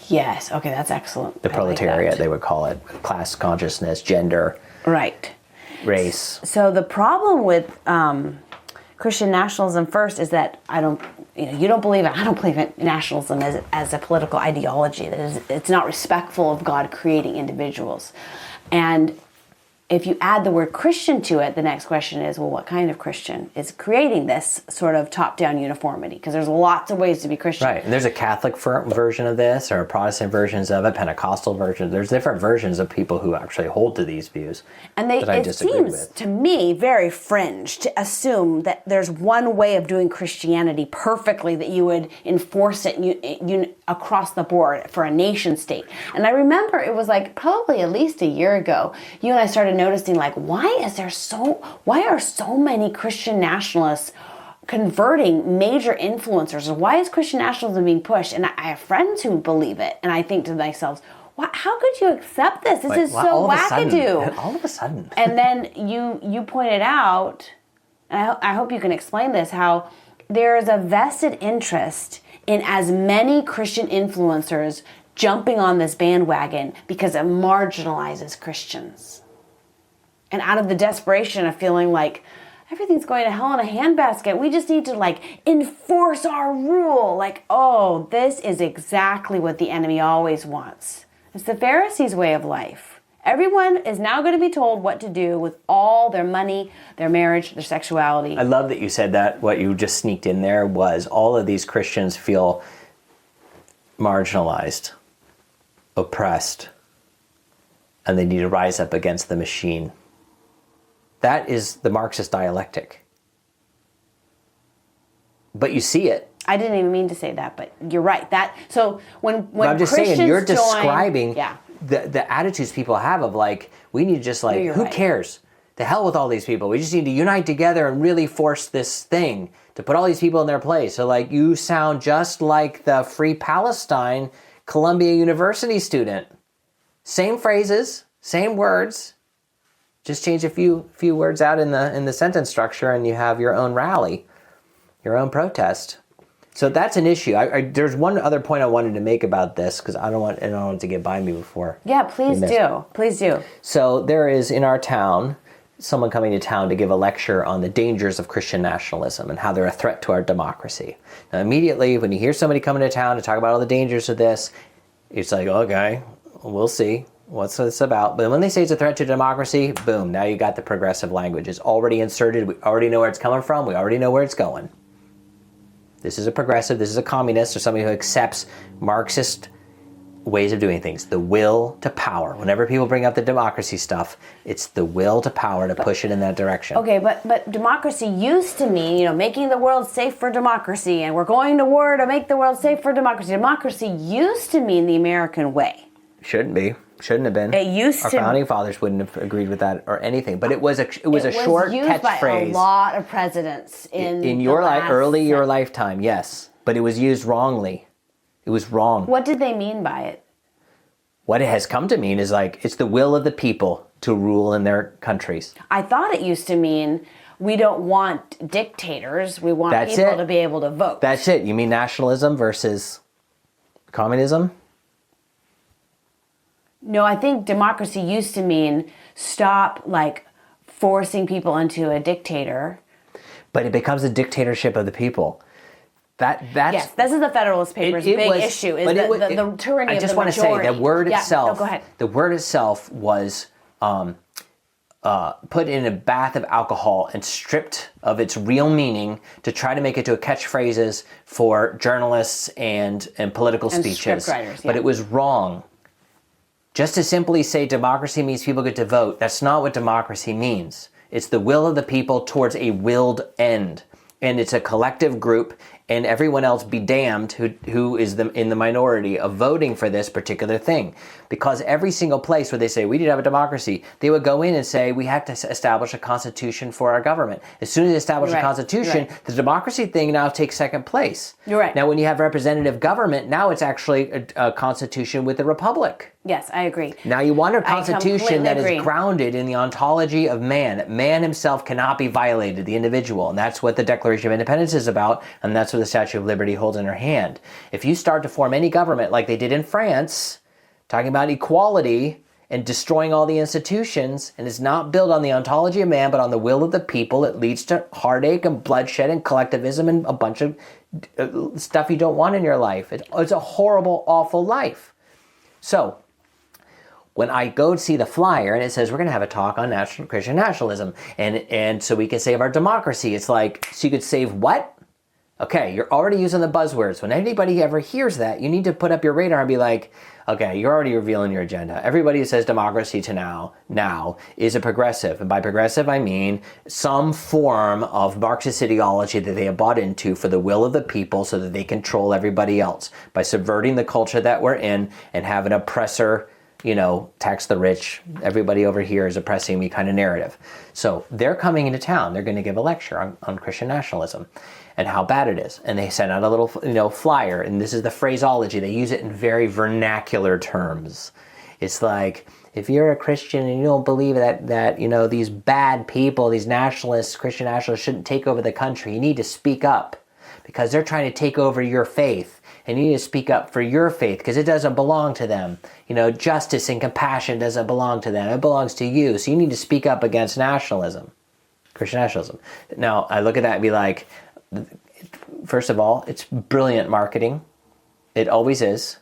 Yes. Okay, that's excellent. The proletariat, they would call it. Class consciousness, gender. Right. Race. So the problem with Christian nationalism first is that you don't believe it. I don't believe in nationalism as a political ideology. It's not respectful of God creating individuals. And if you add the word Christian to it, the next question is, well, what kind of Christian is creating this sort of top-down uniformity? Because there's lots of ways to be Christian. Right, and there's a Catholic version of this, or Protestant versions of it, Pentecostal versions. There's different versions of people who actually hold to these views. And it seems to me very fringe to assume that there's one way of doing Christianity perfectly, that you would enforce it across the board for a nation state. And I remember it was like probably at least a year ago, you and I started noticing, like, why are so many Christian nationalists converting major influencers. Why is Christian nationalism being pushed? And I have friends who believe it, and I think to myself, how could you accept this? This is so wackadoo. All of a sudden. And then you pointed out, and I hope you can explain this, how there is a vested interest in as many Christian influencers jumping on this bandwagon because it marginalizes Christians. And out of the desperation of feeling like everything's going to hell in a handbasket, we just need to enforce our rule. This is exactly what the enemy always wants. It's the Pharisees' way of life. Everyone is now going to be told what to do with all their money, their marriage, their sexuality. I love that you said that. What you just sneaked in there was all of these Christians feel marginalized, oppressed, and they need to rise up against the machine. That is the Marxist dialectic. But you see it. I didn't even mean to say that, but you're right. So when I'm just Christians saying, you're describing yeah. the attitudes people have of we need to just who right. cares? To hell with all these people. We just need to unite together and really force this thing to put all these people in their place. So you sound just like the Free Palestine Columbia University student. Same phrases, same words. Just change a few words out in the sentence structure, and you have your own rally, your own protest. So that's an issue. There's one other point I wanted to make about this because I don't want it to get by me before. Yeah, please do. Please do. So there is in our town someone coming to town to give a lecture on the dangers of Christian nationalism and how they're a threat to our democracy. Now, immediately when you hear somebody coming to town to talk about all the dangers of this, it's okay, we'll see. What's this about? But when they say it's a threat to democracy, boom, now you got the progressive language. It's already inserted. We already know where it's coming from. We already know where it's going. This is a progressive. This is a communist or somebody who accepts Marxist ways of doing things. The will to power. Whenever people bring up the democracy stuff, it's the will to power to push it in that direction. Okay, but democracy used to mean, making the world safe for democracy, and we're going to war to make the world safe for democracy. Democracy used to mean the American way. Shouldn't be. Shouldn't have been. It used Our to. Our founding fathers wouldn't have agreed with that or anything. But it was a short catchphrase. It was used by a lot of presidents in your your lifetime. Yes, but it was used wrongly. It was wrong. What did they mean by it? What it has come to mean is it's the will of the people to rule in their countries. I thought it used to mean we don't want dictators. We want people to be able to vote. That's it. You mean nationalism versus communism? No, I think democracy used to mean stop forcing people into a dictator. But it becomes a dictatorship of the people. That's yes, this is the Federalist Papers' big issue is the tyranny of the majority. I just want to say the word itself. No, go ahead. The word itself was put in a bath of alcohol and stripped of its real meaning to try to make it to a catchphrases for journalists and political speeches. Scriptwriters, But it was wrong. Just to simply say democracy means people get to vote, that's not what democracy means. It's the will of the people towards a willed end. And it's a collective group, and everyone else be damned who is in the minority of voting for this particular thing. Because every single place where they say we need to have a democracy, they would go in and say we have to establish a constitution for our government. As soon as they establish a constitution, the democracy thing now takes second place. You're right. Now when you have representative government, now it's actually a constitution with a republic. Yes, I agree. Now you want a constitution that agree. is grounded in the ontology of man. That man himself cannot be violated, the individual. And that's what the Declaration of Independence is about, and that's what the Statue of Liberty holds in her hand. If you start to form any government like they did in France, talking about equality and destroying all the institutions, and it's not built on the ontology of man, but on the will of the people, it leads to heartache and bloodshed and collectivism and a bunch of stuff you don't want in your life. It's a horrible, awful life. So, when I go to see the flyer and it says we're going to have a talk on Christian nationalism and so we can save our democracy, it's so you could save what? Okay, you're already using the buzzwords. When anybody ever hears that, you need to put up your radar and be okay, you're already revealing your agenda. Everybody who says democracy to now is a progressive. And by progressive, I mean some form of Marxist ideology that they have bought into for the will of the people so that they control everybody else by subverting the culture that we're in and have an oppressor tax the rich, everybody over here is oppressing me kind of narrative. So they're coming into town. They're going to give a lecture on Christian nationalism and how bad it is. And they send out a little, flyer. And this is the phraseology. They use it in very vernacular terms. It's like, if you're a Christian and you don't believe that these bad people, these nationalists, Christian nationalists shouldn't take over the country, you need to speak up because they're trying to take over your faith. And you need to speak up for your faith because it doesn't belong to them. Justice and compassion doesn't belong to them. It belongs to you. So you need to speak up against nationalism, Christian nationalism. Now, I look at that and be like, first of all, it's brilliant marketing. It always is.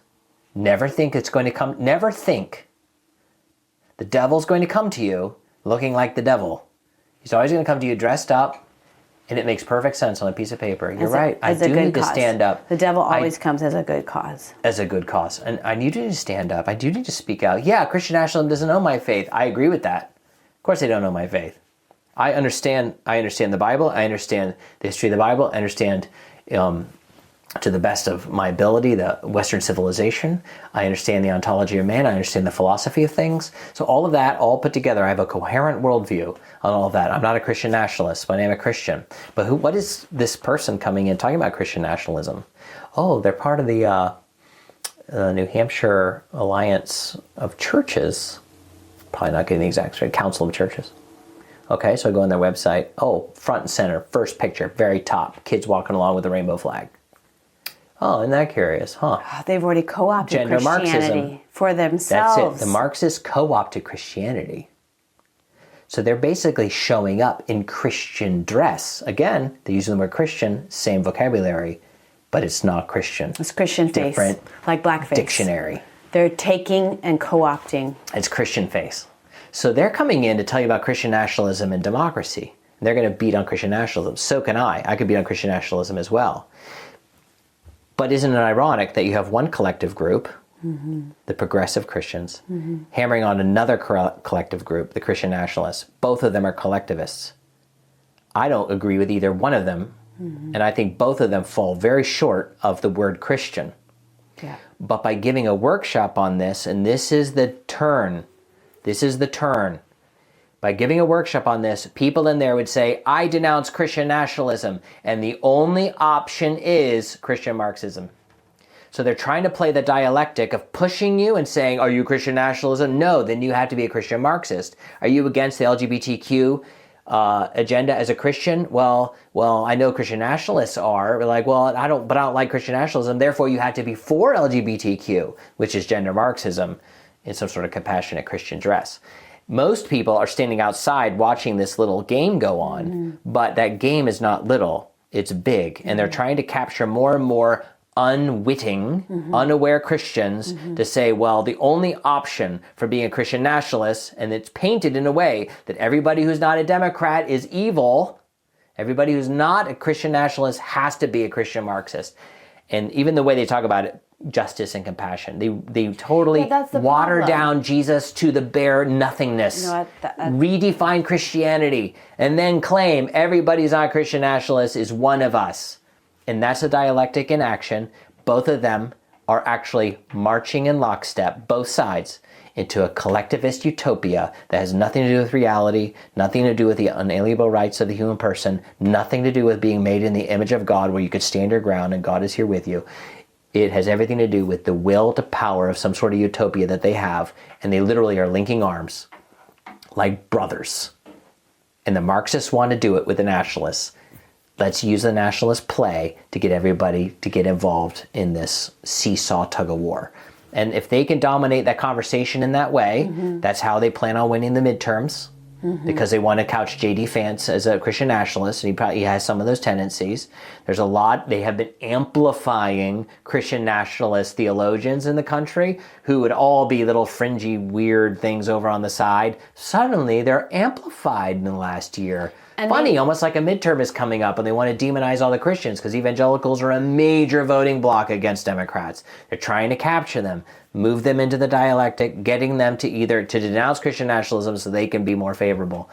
Never think the devil's going to come to you looking like the devil. He's always going to come to you dressed up. And it makes perfect sense on a piece of paper. You're right. I do need to stand up. The devil always comes as a good cause. As a good cause. And I need to stand up. I do need to speak out. Yeah, Christian nationalism doesn't know my faith. I agree with that. Of course they don't know my faith. I understand the Bible. I understand the history of the Bible. I understand, to the best of my ability, the Western civilization. I understand the ontology of man. I understand the philosophy of things. So all of that, all put together, I have a coherent worldview on all of that. I'm not a Christian nationalist, but I am a Christian. But what is this person coming in talking about Christian nationalism? Oh, they're part of the New Hampshire Alliance of Churches. Probably not getting the exact straight. Council of Churches. Okay, so I go on their website. Oh, front and center, first picture, very top. Kids walking along with the rainbow flag. Oh, isn't that curious, huh? Oh, they've already co-opted Gender Christianity Marxism. for themselves. That's it. The Marxists co-opted Christianity. So they're basically showing up in Christian dress. Again, they're using the word Christian, same vocabulary, but it's not Christian. It's Christian face, like blackface. Dictionary. They're taking and co-opting. It's Christian face. So they're coming in to tell you about Christian nationalism and democracy. And they're going to beat on Christian nationalism. So can I. I could beat on Christian nationalism as well. But isn't it ironic that you have one collective group, the progressive Christians, hammering on another collective group, the Christian nationalists? Both of them are collectivists. I don't agree with either one of them, and I think both of them fall very short of the word Christian. Yeah. But by giving a workshop on this, and this is the turn, by giving a workshop on this, people in there would say, I denounce Christian nationalism, and the only option is Christian Marxism. So they're trying to play the dialectic of pushing you and saying, are you Christian nationalism? No, then you have to be a Christian Marxist. Are you against the LGBTQ agenda as a Christian? Well, I know Christian nationalists are. We're like, well, I don't like Christian nationalism, therefore you have to be for LGBTQ, which is gender Marxism in some sort of compassionate Christian dress. Most people are standing outside watching this little game go on, but that game is not little, it's big. And they're trying to capture more and more unwitting, unaware Christians to say, well, the only option for being a Christian nationalist, and it's painted in a way that everybody who's not a Democrat is evil, everybody who's not a Christian nationalist has to be a Christian Marxist. And even the way they talk about it, justice and compassion. They totally water down Jesus to the bare nothingness. Redefine Christianity and then claim everybody who's not a Christian nationalist is one of us. And that's a dialectic in action. Both of them are actually marching in lockstep, both sides, into a collectivist utopia that has nothing to do with reality, nothing to do with the unalienable rights of the human person, nothing to do with being made in the image of God where you could stand your ground and God is here with you. It has everything to do with the will to power of some sort of utopia that they have, and they literally are linking arms like brothers. And the Marxists want to do it with the nationalists. Let's use the nationalist play to get everybody to get involved in this seesaw tug of war. And if they can dominate that conversation in that way, that's how they plan on winning the midterms. Because they want to couch J.D. Vance as a Christian nationalist, and he has some of those tendencies. There's a lot. They have been amplifying Christian nationalist theologians in the country who would all be little fringy, weird things over on the side. Suddenly, they're amplified in the last year. And funny, almost like a midterm is coming up and they want to demonize all the Christians because evangelicals are a major voting bloc against Democrats. They're trying to capture them, move them into the dialectic, getting them to denounce Christian nationalism so they can be more favorable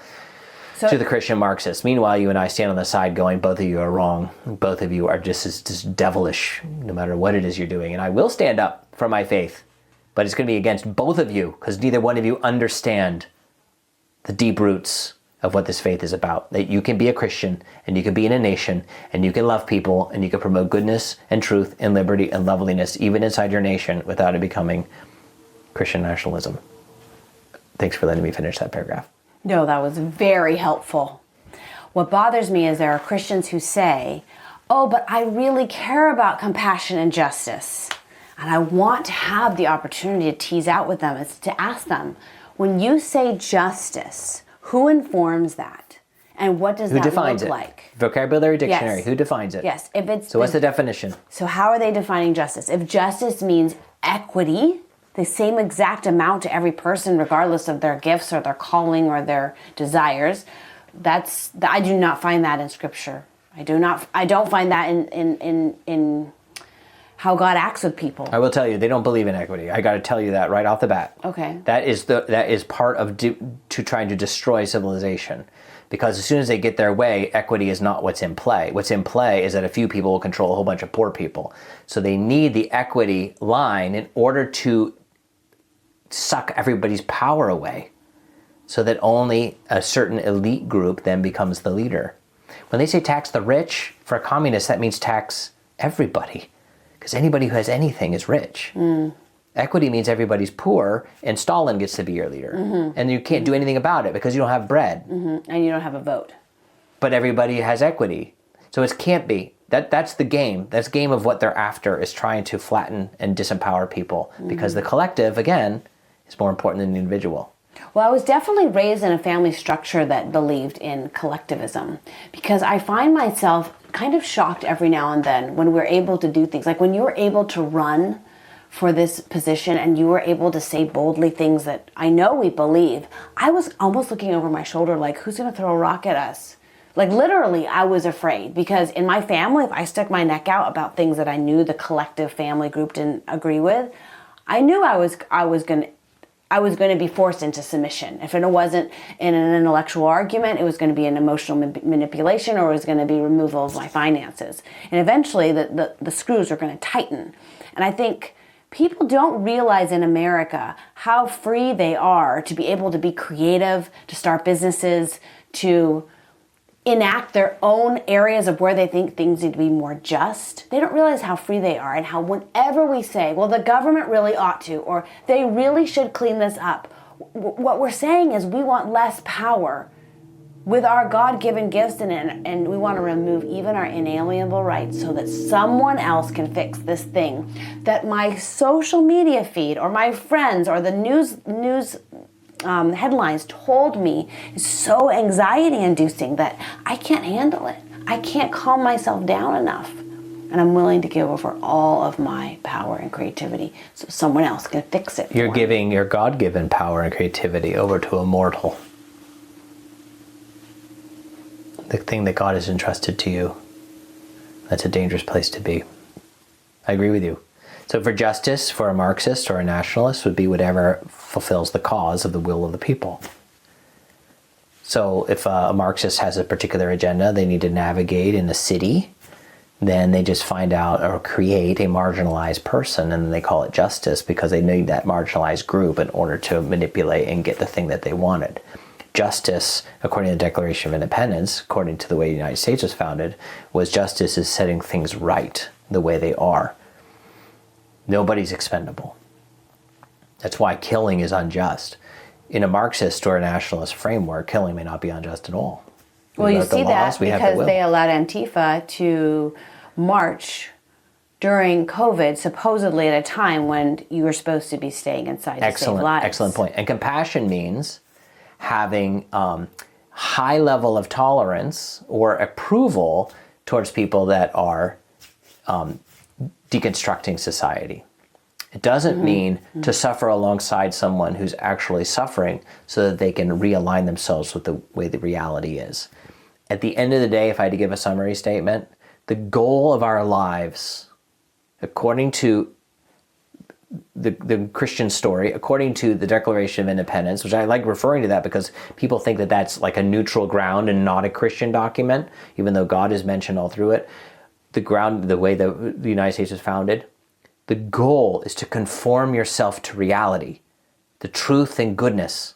to the Christian Marxists. Meanwhile, you and I stand on the side going, both of you are wrong. Both of you are just devilish, no matter what it is you're doing. And I will stand up for my faith. But it's going to be against both of you because neither one of you understand the deep roots of what this faith is about. That you can be a Christian and you can be in a nation and you can love people and you can promote goodness and truth and liberty and loveliness even inside your nation without it becoming Christian nationalism. Thanks for letting me finish that paragraph. No, that was very helpful. What bothers me is there are Christians who say, oh, but I really care about compassion and justice. And I want to have the opportunity to tease out with them, is to ask them, when you say justice, who informs that? And what does that look like? Vocabulary dictionary, Yes. who defines it? Yes. If it's So what's the definition? So how are they defining justice? If justice means equity, the same exact amount to every person, regardless of their gifts or their calling or their desires, I do not find that in Scripture. I don't find that in how God acts with people. I will tell you, they don't believe in equity. I got to tell you that right off the bat. Okay. That is part of to trying to destroy civilization, because as soon as they get their way, equity is not what's in play. What's in play is that a few people will control a whole bunch of poor people. So they need the equity line in order to suck everybody's power away, so that only a certain elite group then becomes the leader. When they say tax the rich, for a communist, that means tax everybody. Because anybody who has anything is rich. Equity means everybody's poor, and Stalin gets to be your leader. And you can't do anything about it because you don't have bread. And you don't have a vote. But everybody has equity. So it can't be. That's the game. That's the game of what they're after, is trying to flatten and disempower people. Because the collective, again, is more important than the individual. Well, I was definitely raised in a family structure that believed in collectivism, because I find myself kind of shocked every now and then when we're able to do things. Like when you were able to run for this position and you were able to say boldly things that I know we believe, I was almost looking over my shoulder like, who's going to throw a rock at us? Like literally, I was afraid, because in my family, if I stuck my neck out about things that I knew the collective family group didn't agree with, I knew I was going to be forced into submission. If it wasn't in an intellectual argument, it was going to be an emotional manipulation, or it was going to be removal of my finances. And eventually the screws are going to tighten. And I think people don't realize in America how free they are to be able to be creative, to start businesses, to enact their own areas of where they think things need to be more just. They don't realize how free they are, and how whenever we say, well, the government really ought to, or they really should clean this up, what we're saying is we want less power with our God-given gifts, and we want to remove even our inalienable rights so that someone else can fix this thing that my social media feed or my friends or the news headlines told me is so anxiety-inducing that I can't handle it. I can't calm myself down enough. And I'm willing to give over all of my power and creativity so someone else can fix it. You're giving your God-given power and creativity over to a mortal. The thing that God has entrusted to you. That's a dangerous place to be. I agree with you. So for justice, for a Marxist or a nationalist, would be whatever fulfills the cause of the will of the people. So if a Marxist has a particular agenda they need to navigate in a city, then they just find out or create a marginalized person, and they call it justice because they need that marginalized group in order to manipulate and get the thing that they wanted. Justice, according to the Declaration of Independence, according to the way the United States was founded, was justice is setting things right the way they are. Nobody's expendable. That's why killing is unjust. In a Marxist or a nationalist framework, killing may not be unjust at all. Well, you see that because they allowed Antifa to march during COVID, supposedly at a time when you were supposed to be staying inside to save lives. Excellent point. And compassion means having high level of tolerance or approval towards people that are deconstructing society. It doesn't mean to suffer alongside someone who's actually suffering so that they can realign themselves with the way the reality is. At the end of the day, if I had to give a summary statement, the goal of our lives, according to the Christian story, according to the Declaration of Independence, which I like referring to that because people think that that's like a neutral ground and not a Christian document, even though God is mentioned all through it. The ground, the way the United States was founded, The goal is to conform yourself to reality, the truth and goodness.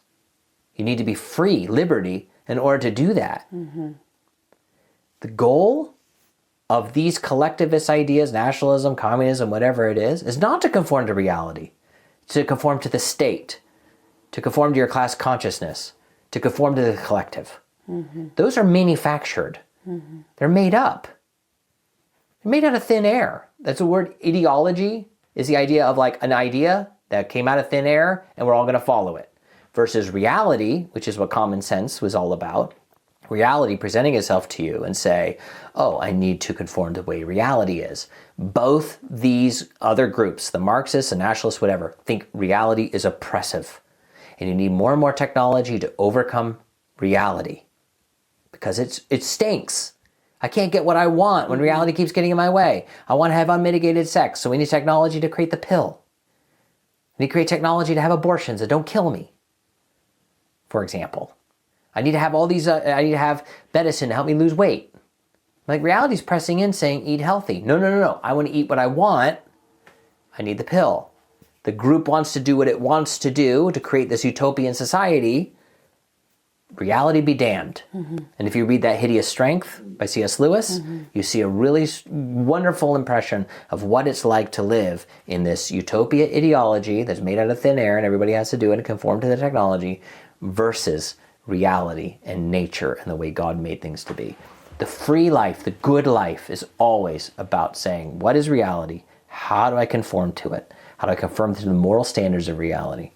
You need to be free, liberty, in order to do that. The goal of these collectivist ideas, nationalism, communism, whatever it is not to conform to reality. It's to conform to the state, to conform to your class consciousness, to conform to the collective. Those are manufactured. They're made up. They're made out of thin air. That's the word. Ideology is the idea of like an idea that came out of thin air and we're all going to follow it. Versus reality, which is what common sense was all about. Reality presenting itself to you and say, oh, I need to conform to the way reality is. Both these other groups, the Marxists, the nationalists, whatever, think reality is oppressive. And you need more and more technology to overcome reality. Because it stinks. I can't get what I want when reality keeps getting in my way. I want to have unmitigated sex, so we need technology to create the pill. We need to create technology to have abortions that don't kill me, for example. I need to have all these, I need to have medicine to help me lose weight. Like reality's pressing in saying, eat healthy. No. I want to eat what I want. I need the pill. The group wants to do what it wants to do to create this utopian society. Reality be damned. And if you read That Hideous Strength by C.S. Lewis, you see a really wonderful impression of what it's like to live in this utopia ideology that's made out of thin air and everybody has to do it and conform to the technology versus reality and nature and the way God made things to be. The free life, the good life is always about saying, what is reality? How do I conform to it? How do I conform to the moral standards of reality?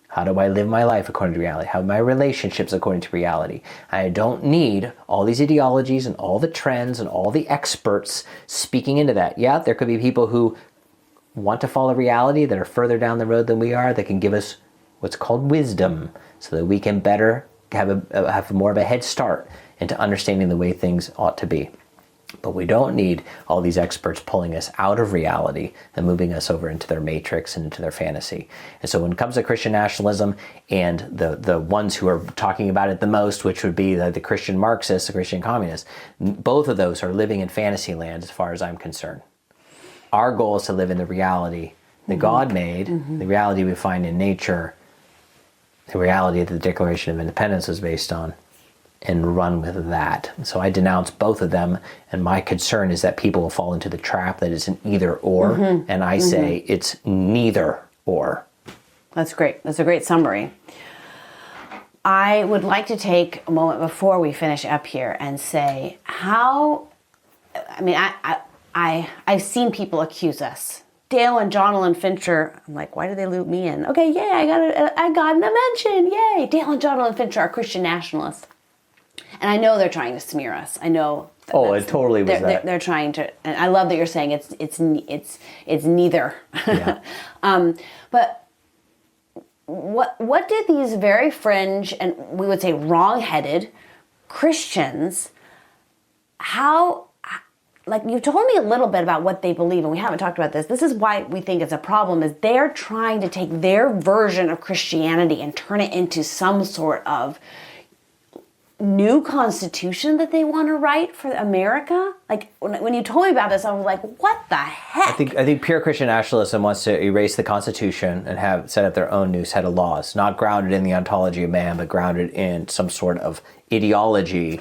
How do I live my life according to reality? How are my relationships according to reality? I don't need all these ideologies and all the trends and all the experts speaking into that. Yeah, there could be people who want to follow reality that are further down the road than we are that can give us what's called wisdom so that we can better have more of a head start into understanding the way things ought to be. But we don't need all these experts pulling us out of reality and moving us over into their matrix and into their fantasy. And so when it comes to Christian nationalism and the ones who are talking about it the most, which would be the Christian Marxists, the Christian communists, both of those are living in fantasy land as far as I'm concerned. Our goal is to live in the reality that God made, the reality we find in nature, the reality that the Declaration of Independence was based on, and run with that. So I denounce both of them, and my concern is that people will fall into the trap that it's an either or, and I say it's neither or. That's great. That's a great summary. I would like to take a moment before we finish up here and say I've seen people accuse us. Dale and Jonalyn Fincher, I'm like, why did they loop me in? Okay, yay, I got a mention, yay. Dale and Jonalyn Fincher are Christian nationalists. And I know they're trying to smear us. I know. It totally was that. They're trying to, and I love that you're saying it's neither. Yeah. But what did these very fringe and we would say wrong-headed Christians, you told me a little bit about what they believe, and we haven't talked about this. This is why we think it's a problem, is they're trying to take their version of Christianity and turn it into some sort of new constitution that they want to write for America. Like when you told me about this, I was like, what the heck? I think pure Christian nationalism wants to erase the Constitution and have set up their own new set of laws, not grounded in the ontology of man, but grounded in some sort of ideology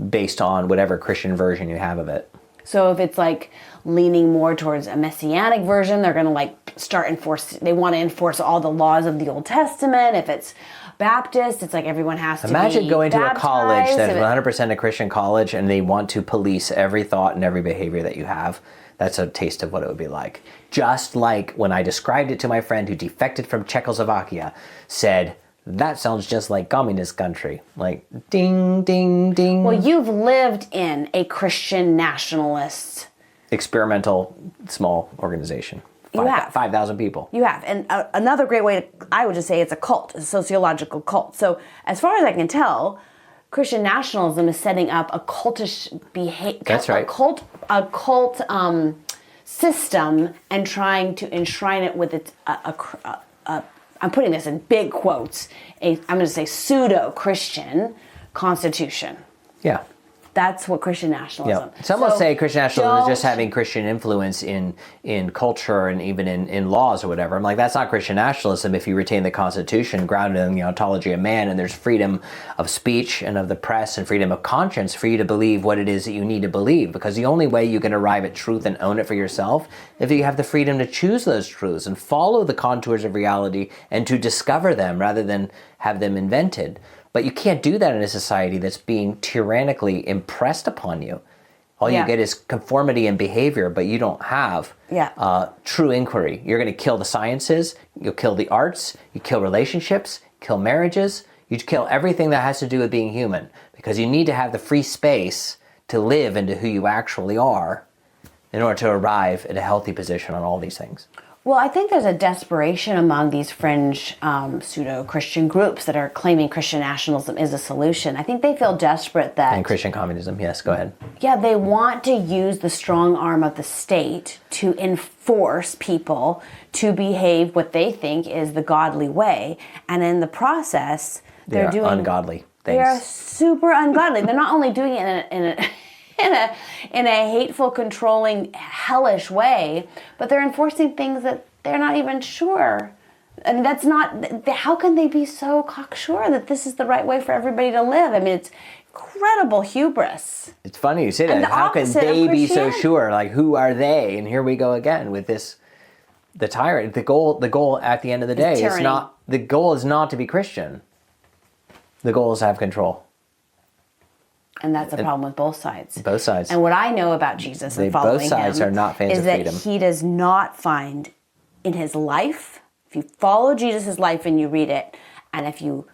based on whatever Christian version you have of it. So if it's like leaning more towards a messianic version, they're going to they want to enforce all the laws of the Old Testament. If it's Baptist, it's like everyone has to Imagine going to a college that's baptized. 100% a Christian college and they want to police every thought and every behavior that you have. That's a taste of what it would be like. Just like when I described it to my friend who defected from Czechoslovakia, said, that sounds just like communist country. Like, ding, ding, ding. Well, you've lived in a Christian nationalist experimental small organization. You have. 5,000 people. You have. And another great way I would just say it's a cult, a sociological cult. So as far as I can tell, Christian nationalism is setting up a cultish behavior. That's right. A cult system and trying to enshrine it with its I'm putting this in big quotes, I'm going to say pseudo-Christian constitution. Yeah. That's what Christian nationalism. Yeah. Some will say Christian nationalism is just don't- having Christian influence in culture and even in laws or whatever. I'm like, that's not Christian nationalism if you retain the Constitution grounded in the ontology of man, and there's freedom of speech and of the press and freedom of conscience for you to believe what it is that you need to believe. Because the only way you can arrive at truth and own it for yourself is if you have the freedom to choose those truths and follow the contours of reality and to discover them rather than have them invented. But you can't do that in a society that's being tyrannically impressed upon you. All you get is conformity and behavior, but you don't have true inquiry. You're going to kill the sciences, you'll kill the arts, you kill relationships, kill marriages, you kill everything that has to do with being human, because you need to have the free space to live into who you actually are in order to arrive at a healthy position on all these things. Well, I think there's a desperation among these fringe pseudo-Christian groups that are claiming Christian nationalism is a solution. I think they feel desperate that... And Christian communism, yes, go ahead. Yeah, they want to use the strong arm of the state to enforce people to behave what they think is the godly way. And in the process, they're doing... ungodly things. They are super ungodly. They're not only doing it in a hateful, controlling, hellish way, but they're enforcing things that they're not even sure. And that's not, how can they be so cocksure that this is the right way for everybody to live? I mean, it's incredible hubris. It's funny you say that. How can they be so sure? Like, who are they? And here we go again with this, the tyrant. The goal at the end of the day is not, the goal is not to be Christian. The goal is to have control. And that's a problem with both sides. Both sides. And what I know about Jesus and following him both sides are not fans is of that freedom. he does not find in his life, if you follow Jesus' life and you read it, and if you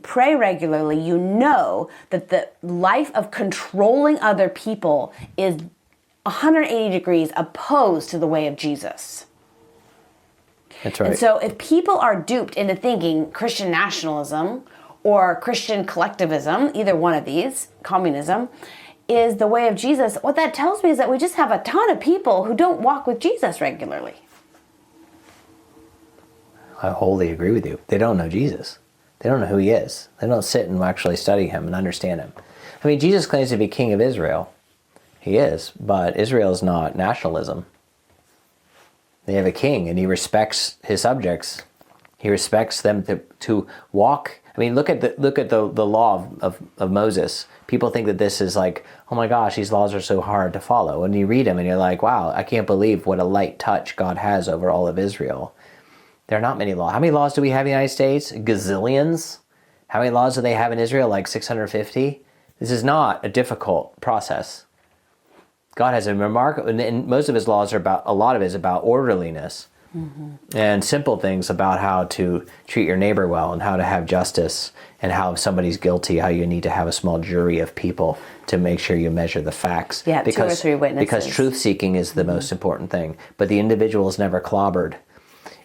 pray regularly, you know that the life of controlling other people is 180 degrees opposed to the way of Jesus. That's right. And so if people are duped into thinking Christian nationalism or Christian collectivism, either one of these, communism, is the way of Jesus, what that tells me is that we just have a ton of people who don't walk with Jesus regularly. I wholly agree with you. They don't know Jesus. They don't know who he is. They don't sit and actually study him and understand him. I mean, Jesus claims to be king of Israel. He is, but Israel is not nationalism. They have a king, and he respects his subjects. He respects them to walk. I mean, look at the law of Moses. People think that this is like, oh my gosh, these laws are so hard to follow. And you read them and you're like, wow, I can't believe what a light touch God has over all of Israel. There are not many laws. How many laws do we have in the United States? Gazillions. How many laws do they have in Israel? Like 650? This is not a difficult process. God has a remarkable, and most of his laws are about, a lot of it is about orderliness. Mm-hmm. And simple things about how to treat your neighbor well and how to have justice, and how if somebody's guilty, how you need to have a small jury of people to make sure you measure the facts. Yeah, because, 2 or 3 witnesses. Because truth seeking is the most important thing. But the individual is never clobbered.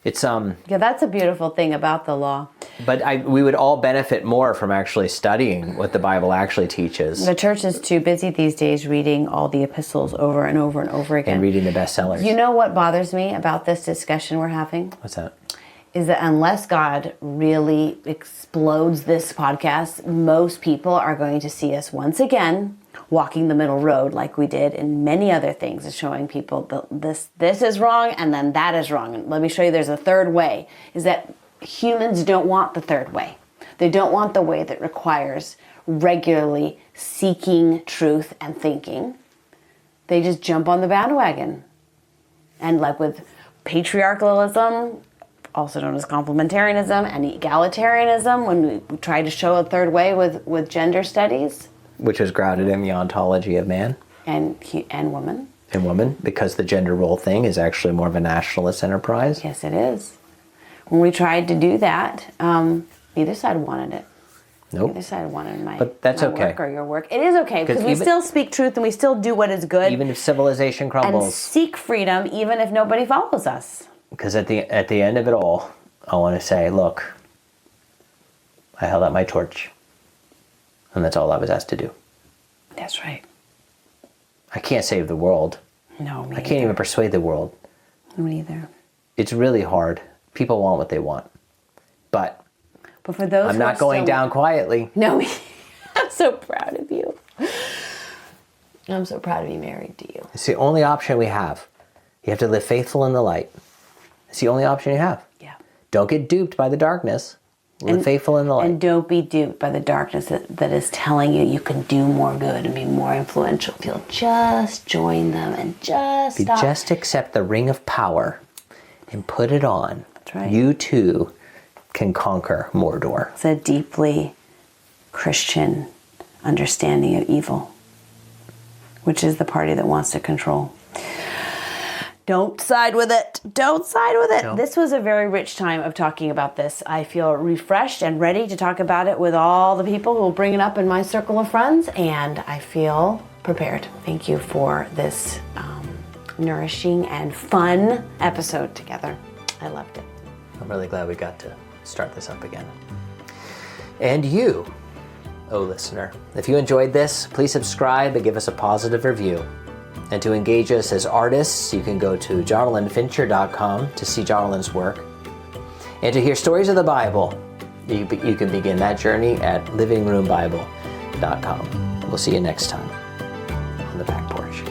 It's yeah, that's a beautiful thing about the law. But we would all benefit more from actually studying what the Bible actually teaches. The church is too busy these days reading all the epistles over and over and over again. And reading the bestsellers. You know what bothers me about this discussion we're having? What's that? Is that unless God really explodes this podcast, most people are going to see us once again walking the middle road like we did in many other things, is showing people this is wrong and then that is wrong. And let me show you there's a third way, is that humans don't want the third way. They don't want the way that requires regularly seeking truth and thinking. They just jump on the bandwagon. And like with patriarchalism, also known as complementarianism, and egalitarianism, when we try to show a third way with gender studies. Which is grounded in the ontology of man. And woman. And woman, because the gender role thing is actually more of a nationalist enterprise. Yes, it is. When we tried to do that, neither side wanted it. Nope. Neither side wanted my work or your work. It is okay, because we still speak truth and we still do what is good. Even if civilization crumbles. And seek freedom, even if nobody follows us. Because at the end of it all, I want to say, look, I held out my torch. And that's all I was asked to do. That's right. I can't save the world. No, me I can't even persuade the world. Me neither. It's really hard. People want what they want. But for those I'm not going down quietly. No, I'm so proud of you. I'm so proud to be married to you. It's the only option we have. You have to live faithful in the light. It's the only option you have. Yeah. Don't get duped by the darkness. Live faithful in the light. And don't be duped by the darkness that is telling you you can do more good and be more influential. If you'll just join them and just stop. Just accept the ring of power and put it on. That's right. You too can conquer Mordor. It's a deeply Christian understanding of evil, which is the party that wants to control. Don't side with it. Don't side with it. No. This was a very rich time of talking about this. I feel refreshed and ready to talk about it with all the people who will bring it up in my circle of friends, and I feel prepared. Thank you for this nourishing and fun episode together. I loved it. I'm really glad we got to start this up again. And you, oh listener, if you enjoyed this, please subscribe and give us a positive review. And to engage us as artists, you can go to jonalynfincher.com to see Jonalyn's work. And to hear stories of the Bible, you can begin that journey at livingroombible.com. We'll see you next time on the back porch.